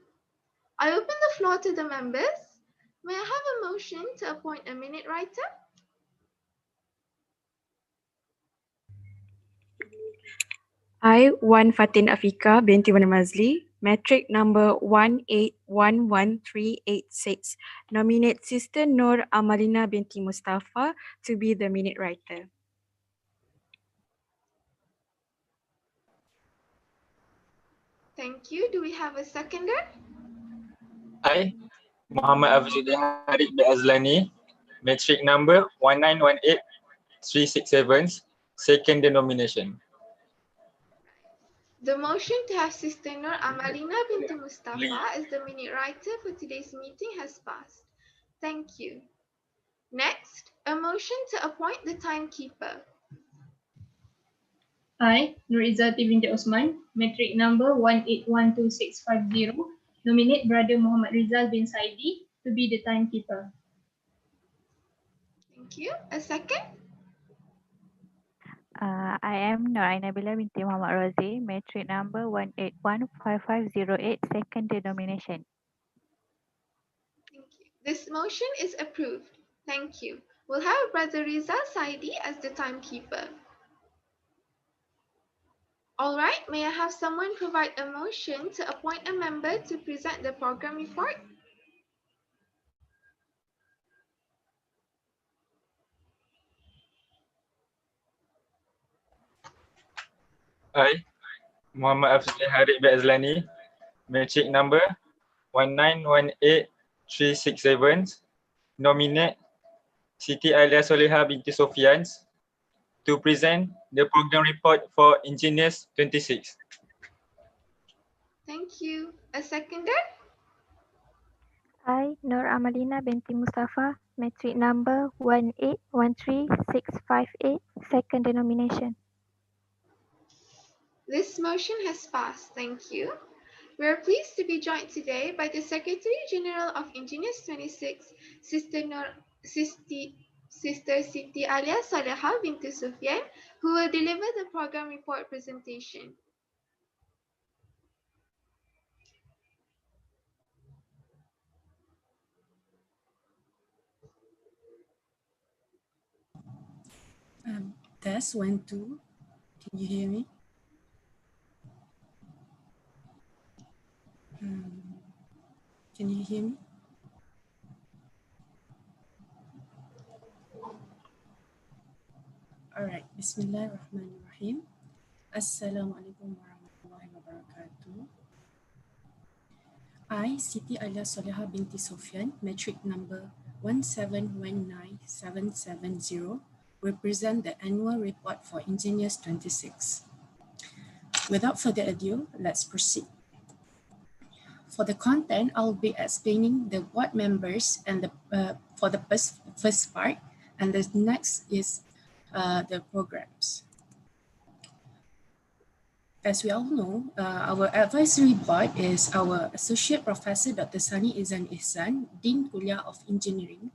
Speaker 8: I open the floor to the members. May I have a motion to appoint a minute writer?
Speaker 9: I, Wan Fatin Afika binti Wan Mazli, metric number 1811386, nominate Sister Nur Amalina binti Mustafa to be the minute writer.
Speaker 8: Thank you. Do we have a seconder?
Speaker 3: I, Muhammad Afzul Harik bin Azlani, metric number 1918367, second denomination.
Speaker 8: The motion to have Sister Nur Amalina binti Mustafa as the minute writer for today's meeting has passed. Thank you. Next, a motion to appoint the timekeeper.
Speaker 10: I, Nur Izzati binti Osman, metric number 1812650, nominate Brother Muhammad Rizal bin Saidi to be the timekeeper.
Speaker 8: Thank you. A second?
Speaker 11: I am Noraina Bila binti Muhammad Razi, metric number 1815508, second denomination.
Speaker 8: Thank you. This motion is approved. Thank you. We'll have Brother Rizal Saidi as the timekeeper. All right, may I have someone provide a motion to appoint a member to present the program report?
Speaker 3: I, Muhammad Afzul Harik bin Azlani, metric number 1918367, nominate Siti Alia Soleha binti Sofian to present the program report for Enginius 26.
Speaker 8: Thank you. A seconder?
Speaker 7: I, Nur Amalina binti Mustafa, metric number 1813658, second denomination.
Speaker 8: This motion has passed. Thank you. We are pleased to be joined today by the Secretary General of Enginius 26, Sister Siti Alia Soleha binti Sufyan, who will deliver the program report presentation.
Speaker 12: Test 1, 2. Can you hear me? Can you hear me? All right. Bismillahirrahmanirrahim. Assalamualaikum warahmatullahi wabarakatuh. I, Siti Alia Soleha binti Sofyan, metric number 1719770, will present the annual report for Enginius 26. Without further ado, let's proceed. For the content, I'll be explaining the board members and for the first part, and the next is the programs. As we all know, our advisory board is our Associate Professor Dr. Sani Izan Ihsan, Dean Kuliah of Engineering,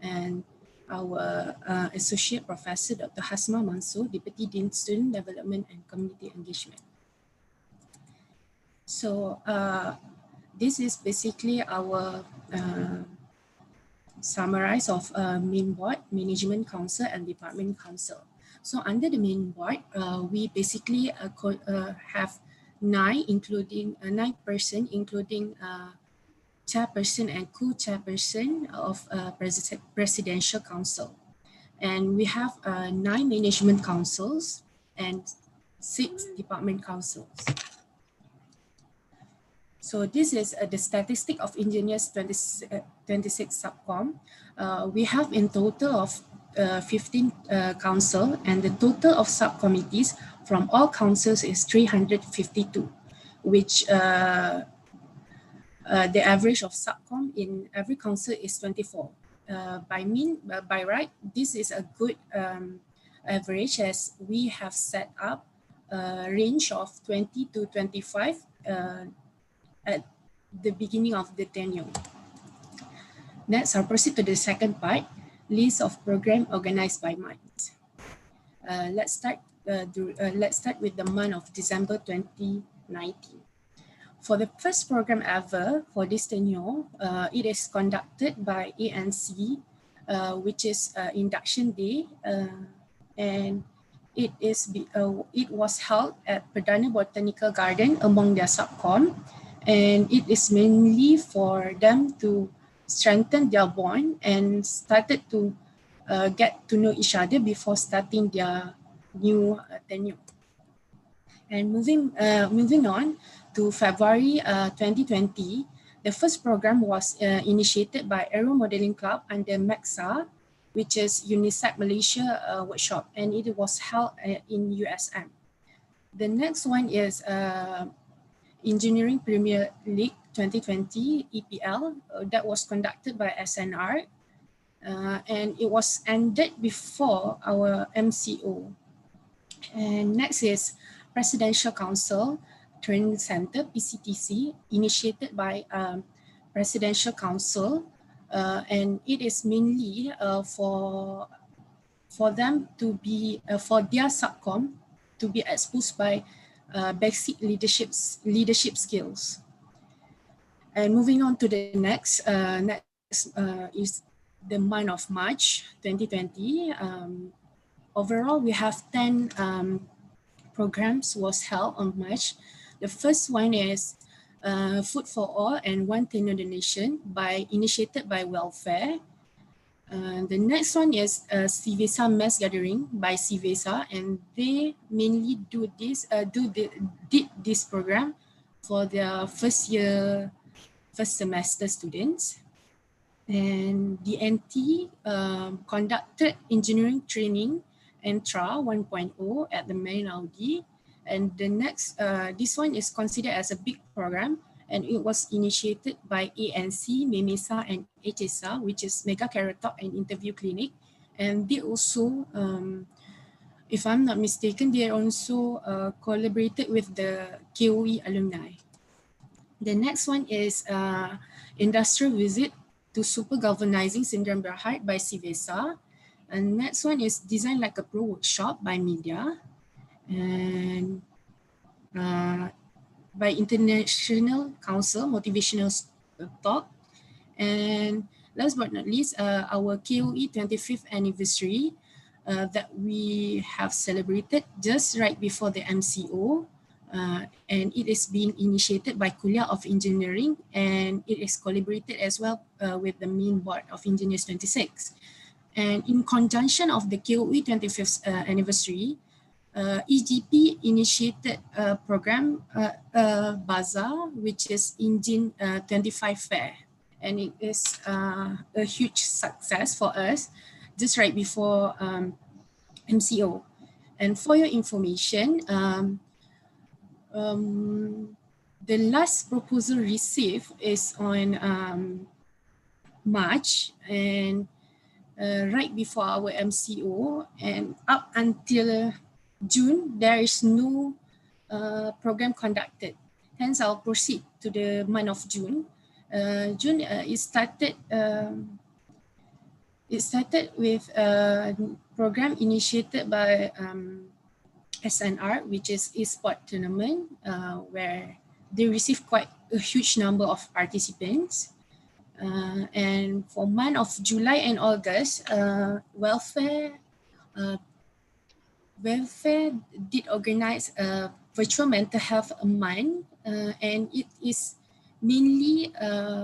Speaker 12: and our Associate Professor Dr. Hasma Mansur, Deputy Dean Student Development and Community Engagement. So this is basically our summarize of main board, management council, and department council. So under the main board, we basically have nine person, including chairperson and co-chairperson of presidential council. And we have 9 management councils and 6 department councils. So this is the statistic of Enginius 26 subcom. We have in total of 15 council, and the total of subcommittees from all councils is 352, which the average of subcom in every council is 24. By right, this is a good average, as we have set up a range of 20 to 25 at the beginning of the tenure. Next, I'll proceed to the second part, list of program organized by month. Let's start with the month of December 2019. For the first program ever for this tenure, it is conducted by ANC, which is induction day, and it was held at Perdana Botanical Garden among their subcom, and it is mainly for them to strengthen their bond and started to get to know each other before starting their new tenure. And moving on to February 2020, the first program was initiated by Aero Modeling Club under MEXA, which is UNICEF Malaysia workshop, and it was held in USM. The next one is Engineering Premier League 2020 EPL that was conducted by SNR, and it was ended before our MCO. And next is Presidential Council Training Center PCTC, initiated by Presidential Council, and it is mainly for them to be for their subcom to be exposed by basic leadership skills. And moving on to the next is the month of March 2020. Overall, we have 10 programs was held on March. The first one is Food for All and One Tenure Donation initiated by Welfare. The next one is CVESA Mass Gathering by CVESA, and they mainly did this program for their first semester students. And DNT conducted engineering training Entra 1.0 at the main Audi. And the next, this one is considered as a big program, and it was initiated by ANC, MEMESA, and HSA, which is Mega Carrot Talk and Interview Clinic. And they also, if I'm not mistaken, they also collaborated with the KOE alumni. The next one is Industrial Visit to Super Galvanizing Syndrome Berhad by CVESA. And next one is Design Like a Pro Workshop by Media. And by International Council Motivational Talk. And last but not least, our KOE 25th anniversary that we have celebrated just right before the MCO. And it is being initiated by Kuliah of Engineering, and it is collaborated as well with the main board of Enginius 26. And in conjunction of the KOE 25th anniversary, EGP initiated a program, Bazaar, which is Engine 25 Fair. And it is a huge success for us. Just right before MCO. And for your information, the last proposal received is on March, and right before our MCO, and up until June, there is no program conducted. Hence, I'll proceed to the month of June. June, it started with a program initiated by SNR, which is eSport tournament, where they received quite a huge number of participants. And for month of July and August, welfare did organize a virtual mental health month, and it is mainly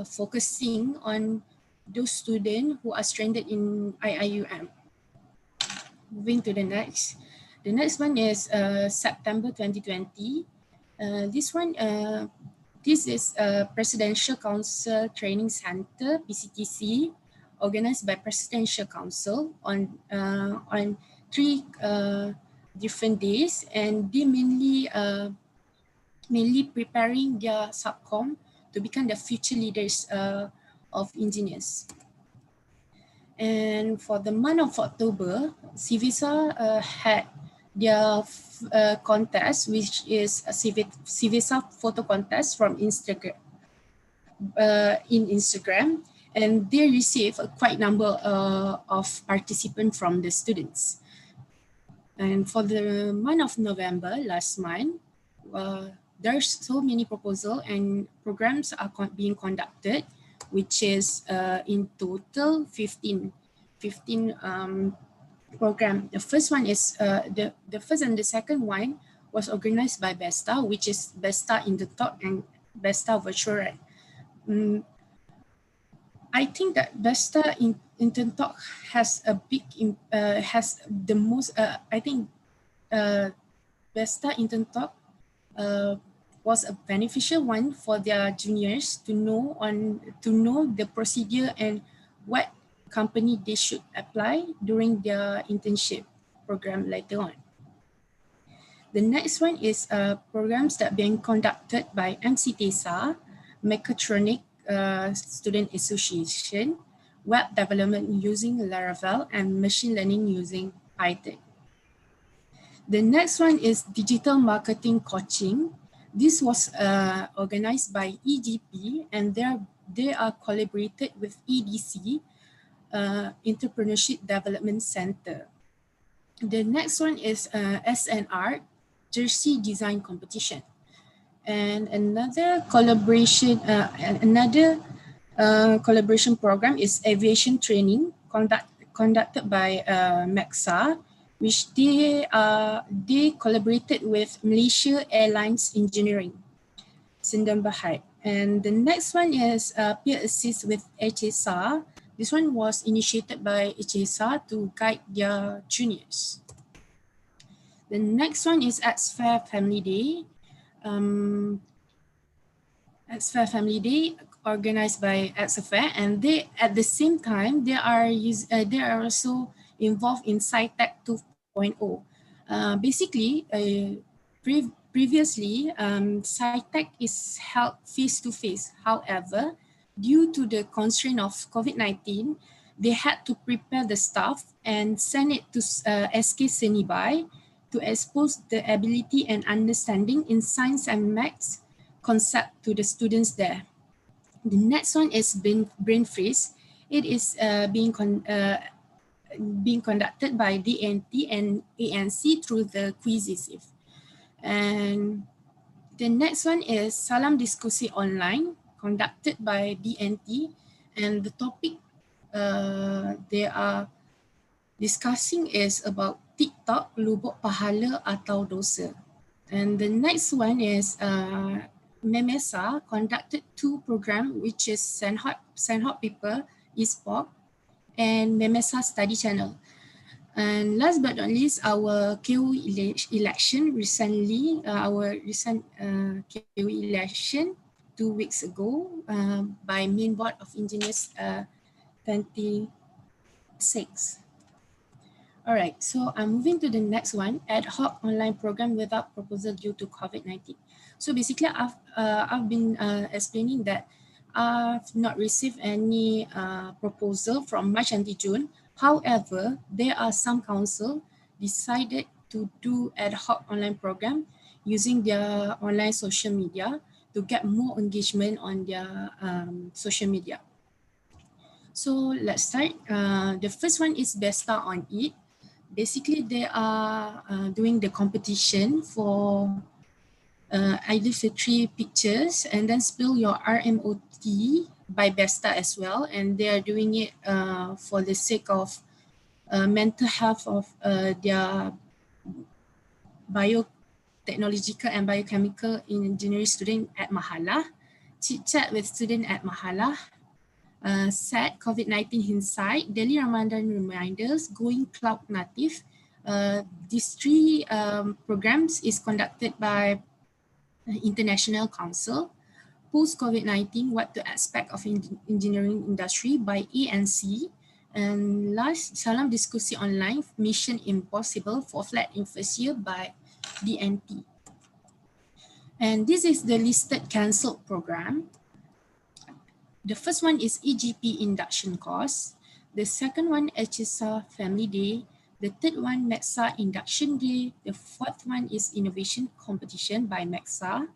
Speaker 12: focusing on those students who are stranded in IIUM. Moving to the next. The next one is September 2020. This is a Presidential Council Training Center, PCTC, organized by Presidential Council on 3 different days, and they mainly preparing their subcom to become the future leaders of Enginius. And for the month of October, CIVISA had their contest, which is a CIVISA photo contest from Instagram. In Instagram, and they received a quite number of participants from the students. And for the month of November, last month, there's so many proposals and programs are being conducted, which is in total 15 program. The first one is the first and the second one was organized by BESTA, which is BESTA in the Talk and BESTA Virtual Rec. I think that BESTA in the Talk has a big has the most. I think BESTA in the Talk was a beneficial one for their juniors to know the procedure and what company they should apply during their internship program later on. The next one is programs that being conducted by MCTESA, Mechatronic Student Association, Web Development using Laravel, and Machine Learning using Python. The next one is Digital Marketing Coaching. This was organized by EGP, and they are collaborated with EDC, Entrepreneurship Development Center. The next one is SNR, Jersey Design Competition. And another collaboration program is Aviation Training conducted by MEXA, which they collaborated with Malaysia Airlines Engineering, Sendang Bahad. And the next one is Peer Assist with HSA. This one was initiated by HSA to guide their juniors. The next one is XXVI Family Day. XXVI Family Day organized by XXVI, and they at the same time they are also involved in SciTech 2.0. Basically, previously SciTech is held face-to-face. However, due to the constraint of COVID-19, they had to prepare the staff and send it to SK Senibai to expose the ability and understanding in science and maths concept to the students there. The next one is Brain Freeze. It is being conducted by DNT and ANC through the Quizisive. And the next one is Salam Diskusi Online, conducted by DNT, and the topic they are discussing is about TikTok, lubuk pahala atau dosa. And the next one is MEMESA conducted 2 programs, which is Sandhot Paper, eSport, and MEMESA Study Channel. And last but not least, our KU election recently, our recent KU election 2 weeks ago by Main Board of Engineers 26. All right, so I'm moving to the next one, ad hoc online program without proposal due to COVID-19. So basically, I've been explaining that I've not received any proposal from March until June. However, there are some council decided to do ad hoc online program using their online social media to get more engagement on their social media. So let's start. The first one is Besta on It. Basically, they are doing the competition for Idul Fitri pictures and then spill your RMOT by Besta as well. And they are doing it for the sake of mental health of their biotechnological and biochemical engineering student at Mahalah, chit chat with student at Mahalah, set COVID-19 hindsight, daily Ramadan reminders, going cloud native. These three programs is conducted by International Council. Post-COVID-19, what to expect of engineering industry by ANC. And last, Salam Diskusi Online, Mission Impossible for Flat in First Year by DNT. And this is the listed cancelled program. The first one is EGP induction course. The second one, HSA Family Day. The third one, MEXA Induction Day. The fourth one is Innovation Competition by MEXA.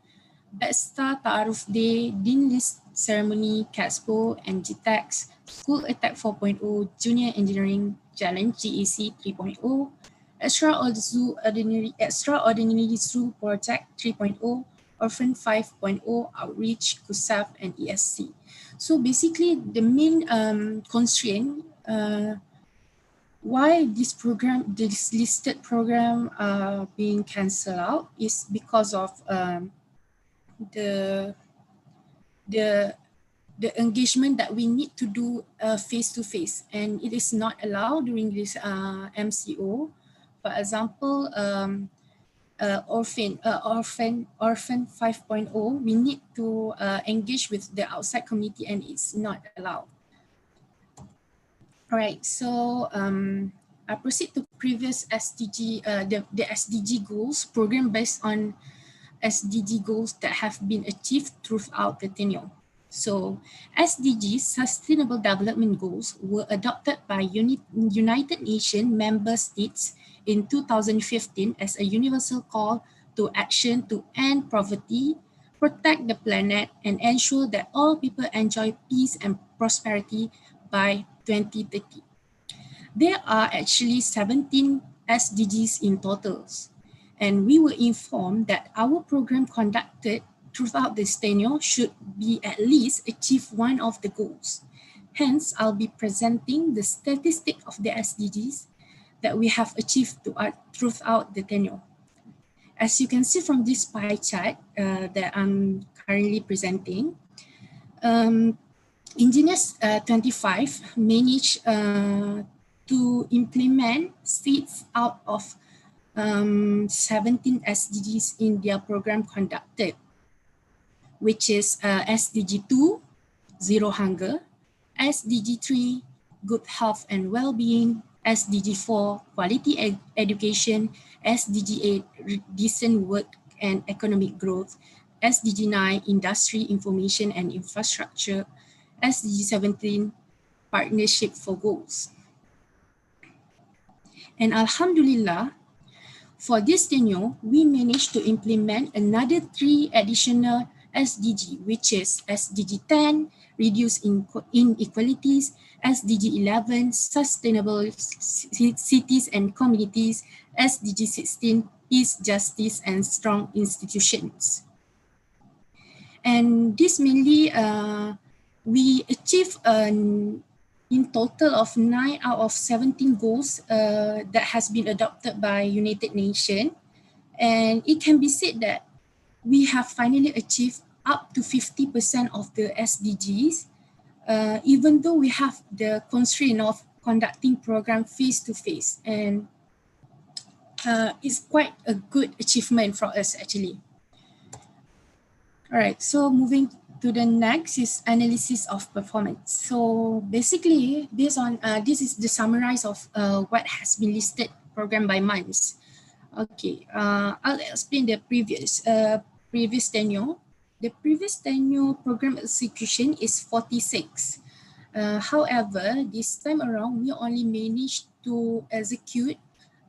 Speaker 12: Besta Ta'aruf Day, Dean List Ceremony, CASPO, and GTEX, School Attack 4.0, Junior Engineering Challenge, GEC 3.0, Extraordinary Zoo Project 3.0, Orphan 5.0, Outreach, KUSAF, and ESC. So basically, the main constraint why this listed program being cancelled out is because of the engagement that we need to do face to face, and it is not allowed during this MCO. For example, Orphan 5.0, we need to engage with the outside community, and it's not allowed. All right, so I proceed to previous SDG, the SDG goals, program based on SDG goals that have been achieved throughout the tenure. So SDGs, Sustainable Development Goals, were adopted by United Nations member states in 2015 as a universal call to action to end poverty, protect the planet, and ensure that all people enjoy peace and prosperity by 2030. There are actually 17 SDGs in total. And we were informed that our program conducted throughout this tenure should be at least achieve one of the goals. Hence, I'll be presenting the statistic of the SDGs that we have achieved throughout the tenure. As you can see from this pie chart that I'm currently presenting, Enginius 25 managed to implement 6 out of 17 SDGs in their program conducted, which is SDG 2, Zero Hunger, SDG 3, Good Health and Well-being, SDG 4, Quality Education, SDG 8, Decent Work and Economic Growth, SDG 9, Industry, Information and Infrastructure, SDG 17, Partnership for Goals. And Alhamdulillah, for this tenure, we managed to implement another 3 additional SDG, which is SDG 10, Reduce Inequalities, SDG 11, Sustainable Cities and Communities, SDG 16, Peace, Justice, and Strong Institutions. And this mainly, we achieved in total of 9 out of 17 goals that has been adopted by United Nations. And it can be said that we have finally achieved up to 50% of the SDGs, even though we have the constraint of conducting program face to face. And it's quite a good achievement for us actually. All right, so moving to the next is analysis of performance. So basically, based on this is the summarize of what has been listed program by months. Okay, I'll explain the previous tenure. The previous tenure program execution is 46. However, this time around, we only managed to execute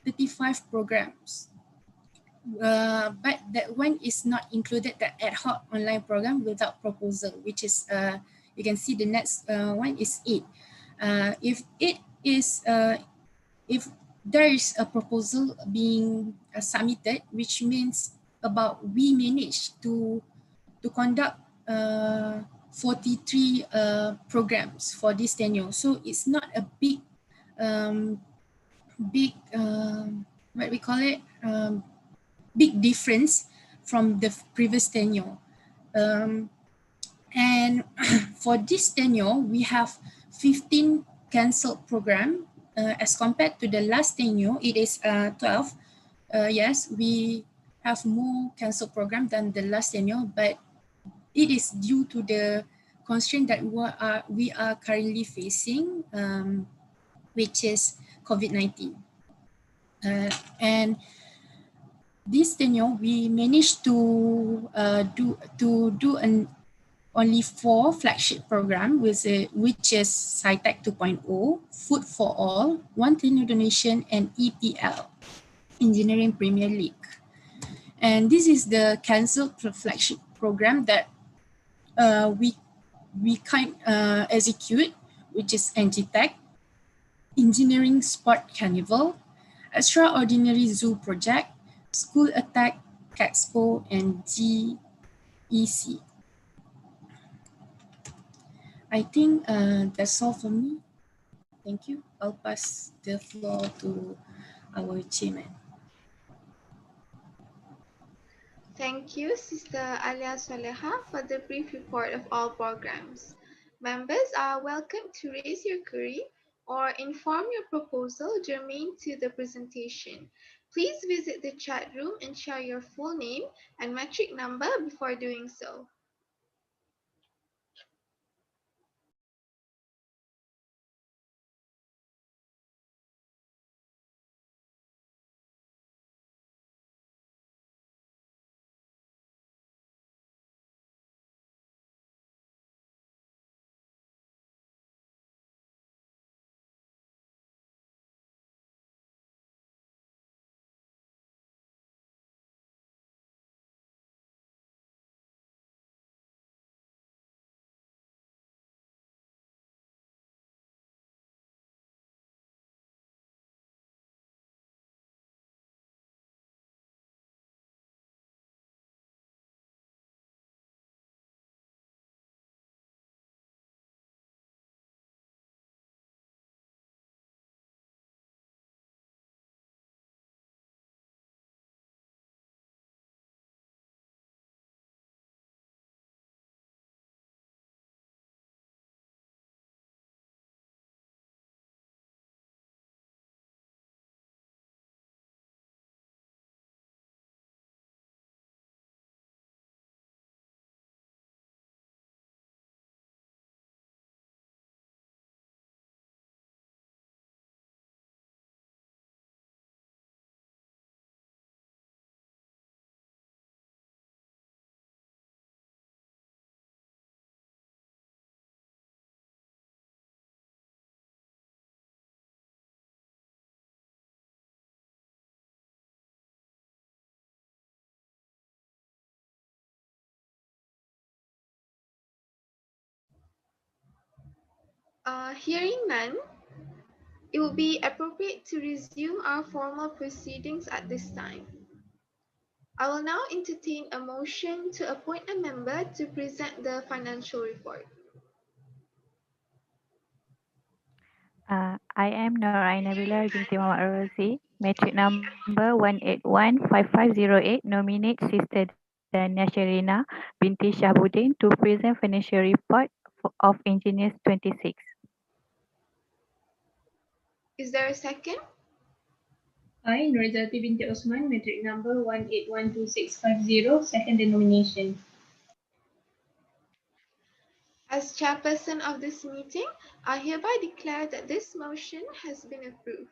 Speaker 12: 35 programs. But that one is not included, the ad hoc online program without proposal, which is, you can see the next one is 8. If there is a proposal being submitted, which means about we managed to conduct 43 programs for this tenure. So it's not a big, what we call it, big difference from the previous tenure. And for this tenure, we have 15 cancelled program as compared to the last tenure, it is 12. Yes, we have more cancelled program than the last tenure, but it is due to the constraint that we are currently facing, which is COVID-19. And this tenure, we managed to do only 4 flagship program, which is SciTech 2.0, Food for All, One Tenure Donation, and EPL, Engineering Premier League. And this is the cancelled flagship program that we can execute, which is Engitech, Engineering Sport Carnival, Extraordinary Zoo Project, School Attack, Expo, and GEC. I think that's all for me. Thank you. I'll pass the floor to our chairman.
Speaker 8: Thank you, Sister Alia Soleha, for the brief report of all programs. Members are welcome to raise your query or inform your proposal germane to the presentation. Please visit the chat room and share your full name and metric number before doing so. Hearing none, it would be appropriate to resume our formal proceedings at this time. I will now entertain a motion to appoint a member to present the financial report.
Speaker 11: I am Noraina Bila binti Muhammad Rozi, metric number 1815508, nominate Sister Dania Sherina binti Shahbudin to present financial report of Enginius 26.
Speaker 8: Is there a second?
Speaker 10: I, Nurzati binti Osman, metric number 1812650, second the nomination.
Speaker 8: As chairperson of this meeting, I hereby declare that this motion has been approved.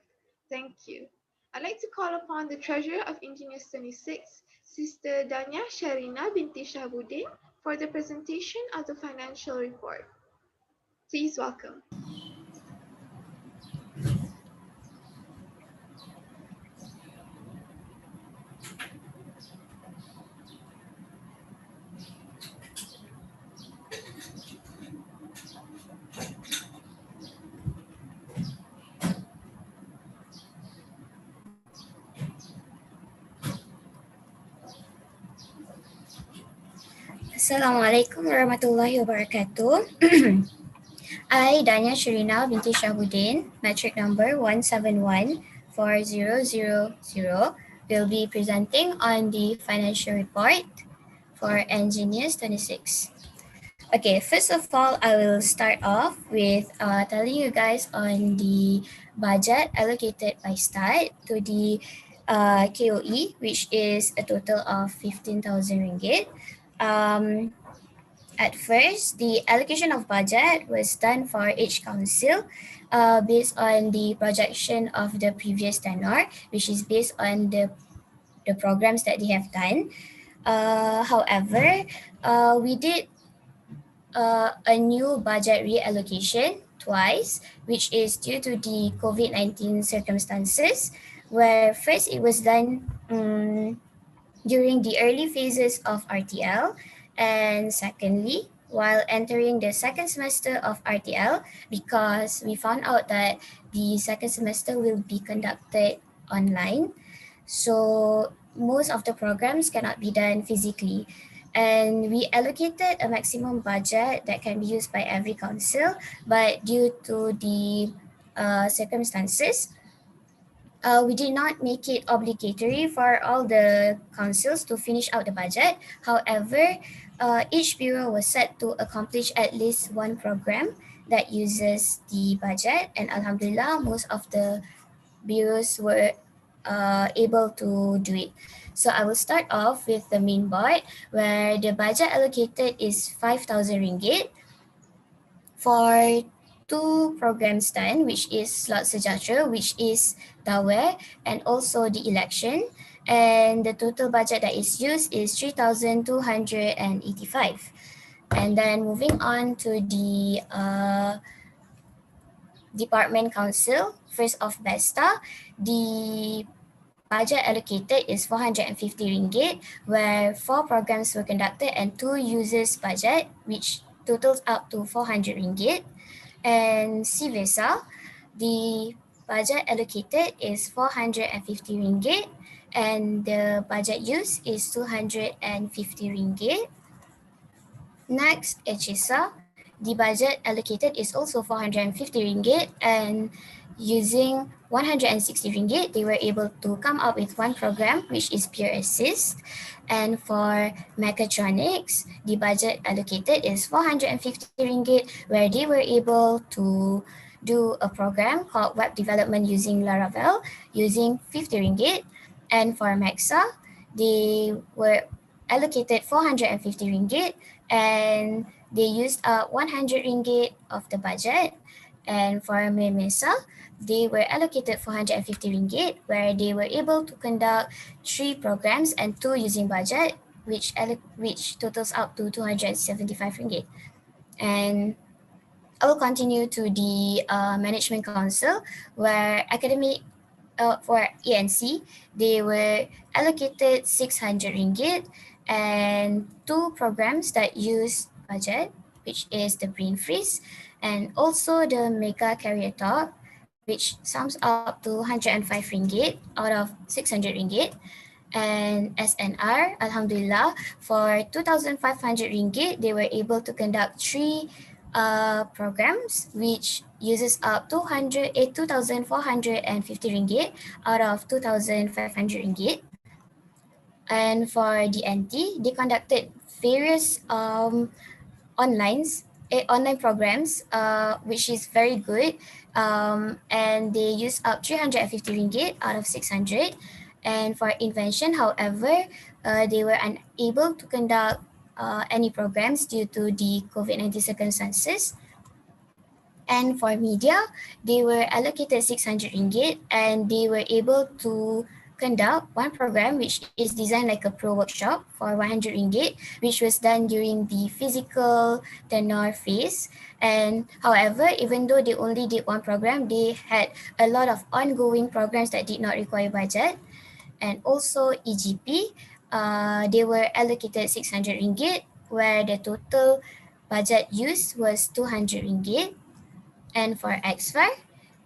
Speaker 8: Thank you. I'd like to call upon the Treasurer of Enginius 26, Sister Danya Sharina binti Shahabuddin, for the presentation of the financial report. Please welcome.
Speaker 13: Assalamualaikum warahmatullahi wabarakatuh. I, Danya Shirina binti Shahabuddin, metric number 1714000, will be presenting on the financial report for Enginius 26. Okay, first of all, I will start off with telling you guys on the budget allocated by start to the KOE, which is a total of 15,000 ringgit. At first, the allocation of budget was done for each council based on the projection of the previous tenor, which is based on the programs that they have done. However, we did a new budget reallocation twice, which is due to the COVID-19 circumstances, where first it was done during the early phases of RTL, and secondly, while entering the second semester of RTL, because we found out that the second semester will be conducted online. So most of the programs cannot be done physically. And we allocated a maximum budget that can be used by every council, but due to the circumstances, we did not make it obligatory for all the councils to finish out the budget. However, each bureau was set to accomplish at least one program that uses the budget, and Alhamdulillah, most of the bureaus were able to do it. So I will start off with the main board, where the budget allocated is 5,000 ringgit for two programs done, which is Slot Sejahtera, which is Dawah, and also the election. And the total budget that is used is 3,285. And then moving on to the Department Council, first of BESTA, the budget allocated is 450 ringgit, where 4 programs were conducted and 2 users budget, which totals up to 400 ringgit. And CVESA, the budget allocated is 450 ringgit, and the budget used is 250 ringgit. Next, HISA, the budget allocated is also 450 ringgit, and using 160 ringgit, they were able to come up with one program, which is Peer Assist. And for mechatronics, the budget allocated is 450 ringgit, where they were able to do a program called Web Development using Laravel, using 50 ringgit. And for MEXA, they were allocated 450 ringgit, and they used 100 ringgit of the budget. And for MEMESA, they were allocated 450 ringgit, where they were able to conduct 3 programs and 2 using budget, which totals up to 275 ringgit. And I will continue to the Management Council, where for ENC, they were allocated 600 ringgit, and 2 programs that use budget, which is the Brain Freeze, and also the Mega Carrier Talk, which sums up to 105 ringgit out of 600 ringgit. And SNR, Alhamdulillah, for 2,500 ringgit, they were able to conduct 3 programs, which uses up 2,450 ringgit out of 2,500 ringgit. And for DNT, they conducted various online programs, which is very good. And they use up 350 ringgit out of 600. And for invention, however, they were unable to conduct any programs due to the COVID-19 circumstances. And for media, they were allocated 600 ringgit and they were able to conduct one program which is designed like a pro workshop for 100 ringgit, which was done during the physical tenor phase. And however, even though they only did one program, they had a lot of ongoing programs that did not require budget. And also EGP, they were allocated 600 ringgit, where the total budget used was 200 ringgit. And for XFAR,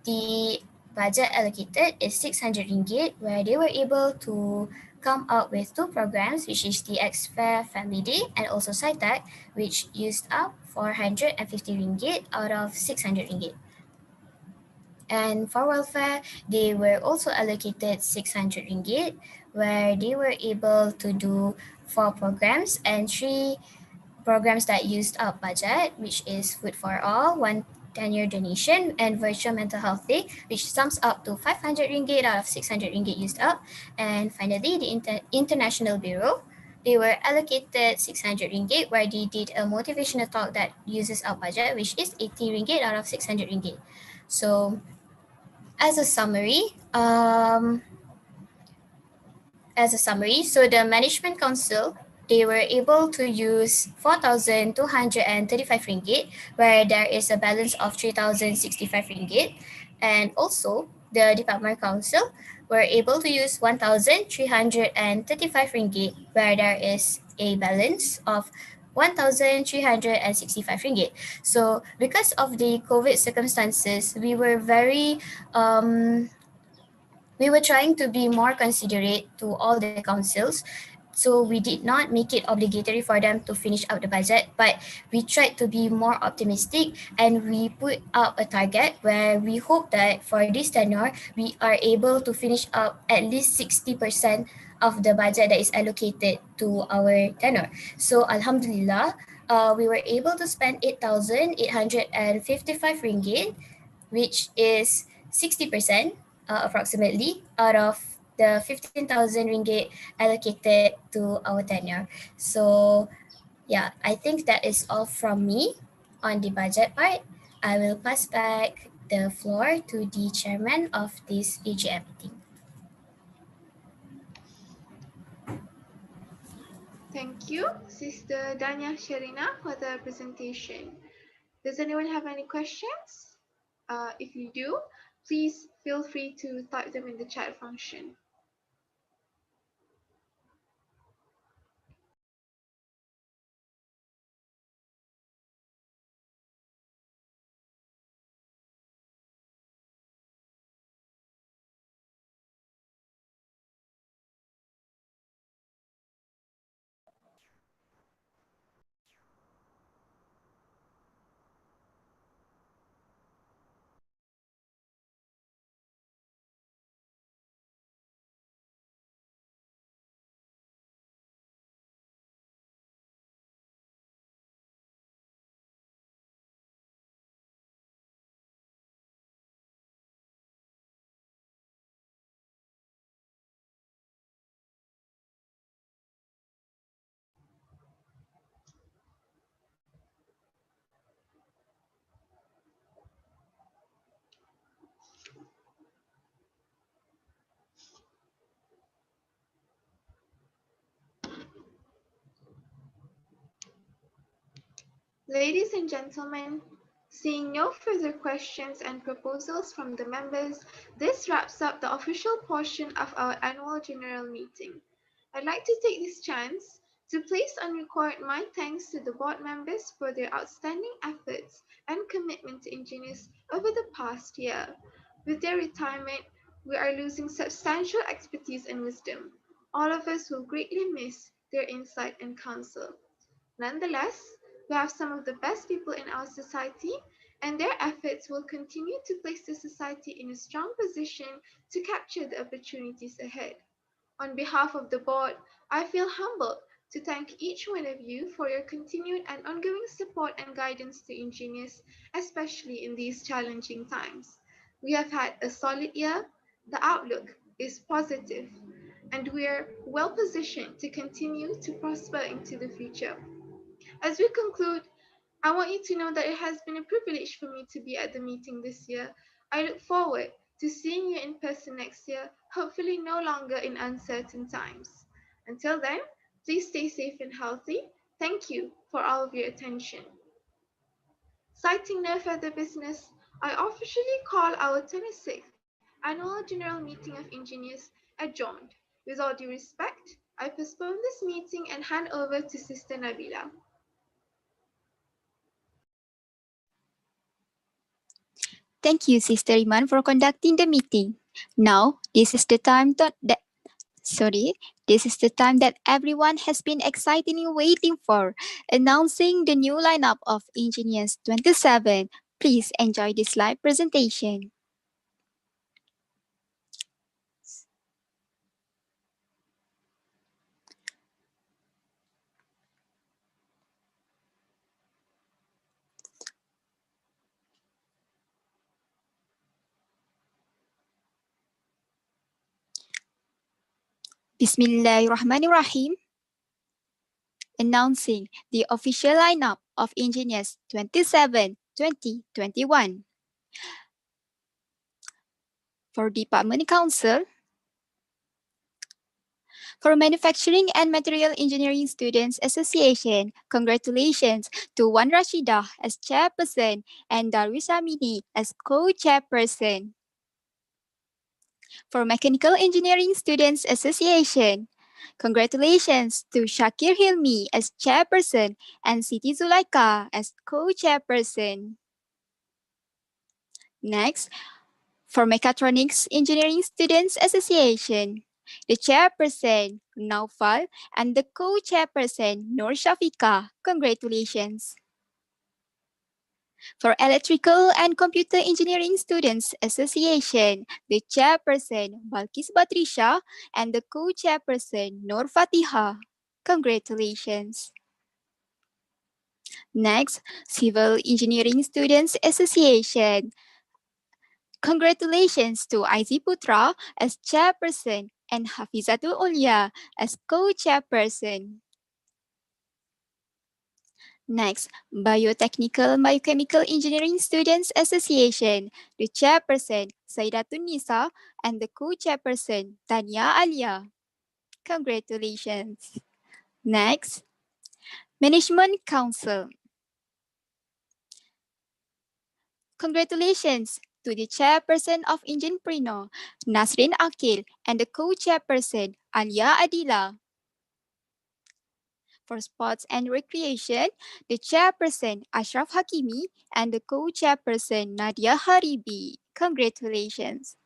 Speaker 13: the budget allocated is 600 ringgit, where they were able to come up with two programs, which is the XFAR Family Day and also SciTech, which used up 450 ringgit out of 600 ringgit. And for welfare, they were also allocated 600 ringgit, where they were able to do 4 programs and 3 programs that used up budget, which is Food for All, 1 10-year donation, and Virtual Mental Health Day, which sums up to 500 ringgit out of 600 ringgit used up. And finally, the International Bureau, they were allocated 600 ringgit, where they did a motivational talk that uses up budget, which is 80 ringgit out of 600 ringgit. So as a summary, so the Management Council, they were able to use 4,235 ringgit, where there is a balance of 3,065 ringgit. And also, the Department Council were able to use 1,335 ringgit, where there is a balance of 1,365 ringgit. So because of the COVID circumstances, we were trying to be more considerate to all the councils. So we did not make it obligatory for them to finish up the budget, but we tried to be more optimistic and we put up a target where we hope that for this tenure, we are able to finish up at least 60% of the budget that is allocated to our tenure. So Alhamdulillah, we were able to spend 8,855 ringgit, which is 60% approximately out of the 15,000 ringgit allocated to our tenure. So yeah, I think that is all from me on the budget part. I will pass back the floor to the chairman of this AGM meeting.
Speaker 8: Thank you, Sister Dania Sherina, for the presentation. Does anyone have any questions? If you do, please feel free to type them in the chat function. Ladies and gentlemen, seeing no further questions and proposals from the members, this wraps up the official portion of our annual general meeting. I'd like to take this chance to place on record my thanks to the board members for their outstanding efforts and commitment to Enginius over the past year. With their retirement, we are losing substantial expertise and wisdom. All of us will greatly miss their insight and counsel. Nonetheless, we have some of the best people in our society, and their efforts will continue to place the society in a strong position to capture the opportunities ahead. On behalf of the board, I feel humbled to thank each one of you for your continued and ongoing support and guidance to Enginius, especially in these challenging times. We have had a solid year, the outlook is positive, and we are well positioned to continue to prosper into the future. As we conclude, I want you to know that it has been a privilege for me to be at the meeting this year. I look forward to seeing you in person next year, hopefully no longer in uncertain times. Until then, please stay safe and healthy. Thank you for all of your attention. Citing no further business, I officially call our 26th Annual General Meeting of Engineers adjourned. With all due respect, I postpone this meeting and hand over to Sister Nabila.
Speaker 2: Thank you, Sister Iman, for conducting the meeting. Now, this is the time that everyone has been excitedly waiting for, announcing the new lineup of Engineers 27. Please enjoy this live presentation. Bismillahirrahmanirrahim. Announcing the official lineup of Engineers 27 2021. For Department Council, for Manufacturing and Material Engineering Students Association, congratulations to Wan Rashidah as chairperson and Darwis Amini as co-chairperson. For Mechanical Engineering Students Association, congratulations to Shakir Hilmi as chairperson and Siti Zulaika as co-chairperson. Next, for Mechatronics Engineering Students Association, the chairperson, Naufal, and the co-chairperson, Nur Shafika. Congratulations. For Electrical and Computer Engineering Students Association, the chairperson, Balkis Batrisha, and the co-chairperson, Nur Fatiha. Congratulations. Next, Civil Engineering Students Association. Congratulations to Aizi Putra as chairperson and Hafizatul Ulya as co-chairperson. Next, Biotechnical Biochemical Engineering Students Association, the chairperson Saidatun Nisa and the co-chairperson Tania Alia. Congratulations. Next, Management Council. Congratulations to the chairperson of Enginepreneur, Nasrin Akil, and the co-chairperson, Alia Adila. For Sports and Recreation, the chairperson, Ashraf Hakimi, and the co-chairperson, Nadia Haribi. Congratulations.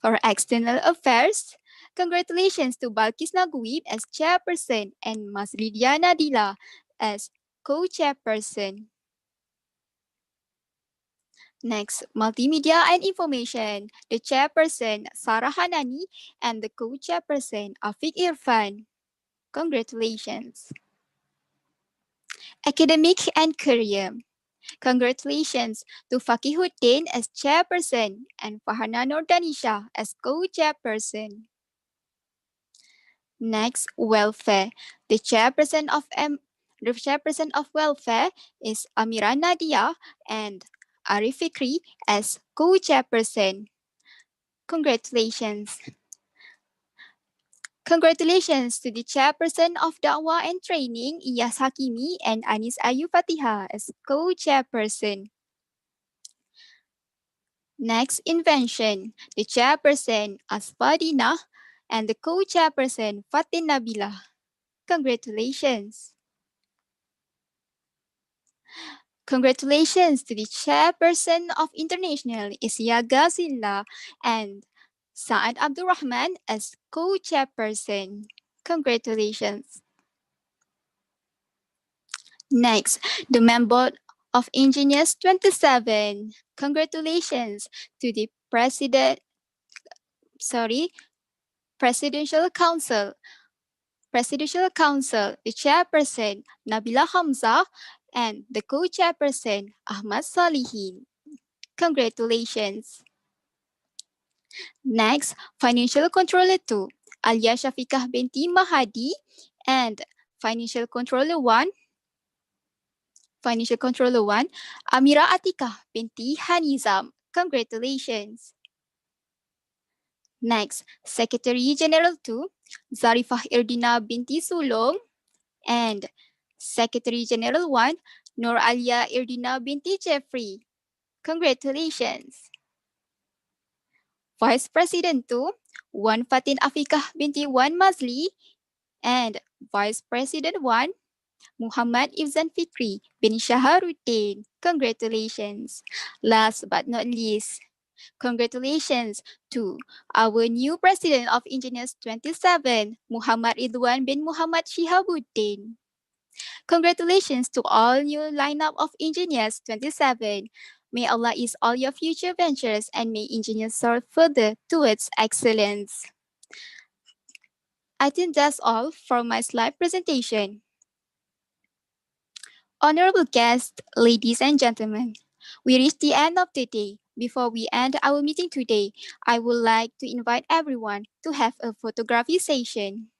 Speaker 2: For External Affairs, congratulations to Balkis Naguib as chairperson and Masridia Nadila as co-chairperson. Next, Multimedia and Information, the chairperson, Sarah Hanani, and the co-chairperson, Afiq Irfan. Congratulations. Academic and Career. Congratulations to Fakihuddin as chairperson and Fahana Nordanisha as co-chairperson. Next, Welfare. The chairperson of Welfare is Amira Nadia and Arif Fikri as co-chairperson. Congratulations. Congratulations to the chairperson of Dawah and Training, Iyas Hakimi and Anis Ayu Fatiha as co-chairperson. Next, Invention. The chairperson, Asfadina, and the co-chairperson, Fatin Nabila. Congratulations. Congratulations to the chairperson of International, Isya Gazilla, and Saad Abdurrahman as co-chairperson. Congratulations. Next, the member of Engineers 27. Congratulations to the Presidential Council, the chairperson, Nabila Hamza, and the co-chairperson, Ahmad Salihin. Congratulations. Next, Financial Controller 2, Alia Shafiqah binti Mahadi, and Financial Controller 1, Amira Atika binti Hanizam. Congratulations. Next, Secretary General 2, Zarifah Irdina binti Sulong, and Secretary General 1, Nur Alia Irdina binti Jeffrey. Congratulations. Vice President 2, Wan Fatin Afikah binti Wan Mazli, and Vice President 1, Muhammad Ifzan Fikri bin Shaharuddin. Congratulations. Last but not least, congratulations to our new President of Engineers 27, Muhammad Ridwan bin Muhammad Shihabuddin. Congratulations to all new lineup of Engineers 27. May Allah ease all your future ventures and may engineers soar further towards excellence. I think that's all for my slide presentation. Honorable guests, ladies and gentlemen, we reached the end of the day. Before we end our meeting today, I would like to invite everyone to have a photography session.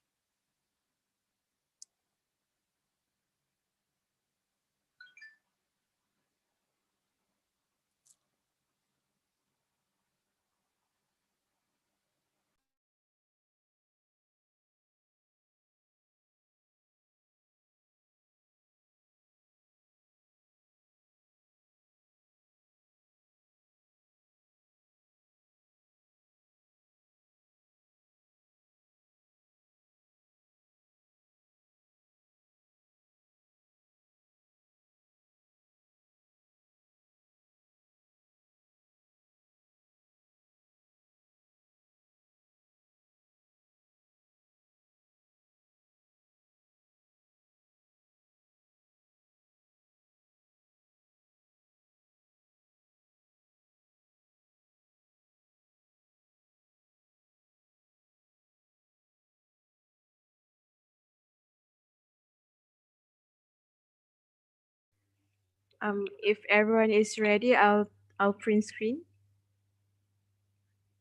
Speaker 9: If everyone is ready, I'll print screen.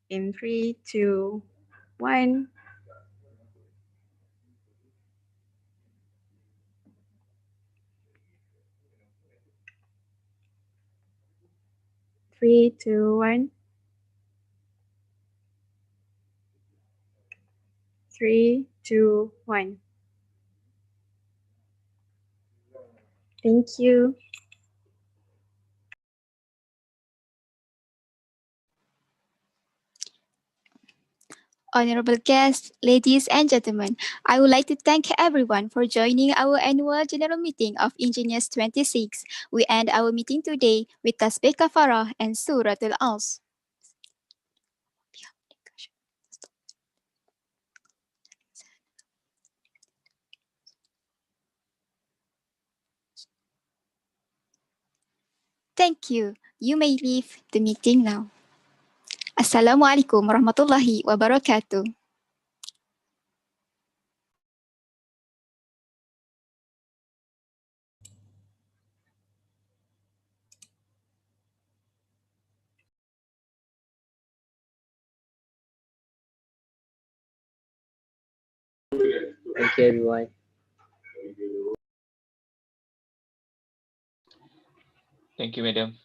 Speaker 9: In 3, 2, 1. 3, 2, 1. 3, 2, 1. Thank you.
Speaker 2: Honorable guests, ladies and gentlemen, I would like to thank everyone for joining our annual general meeting of Engineers 26. We end our meeting today with Tasbih Kafarah and Suratul As. Thank you. You may leave the meeting now. Assalamualaikum warahmatullahi wabarakatuh.
Speaker 1: Thank you, everyone.
Speaker 4: Thank you, madam.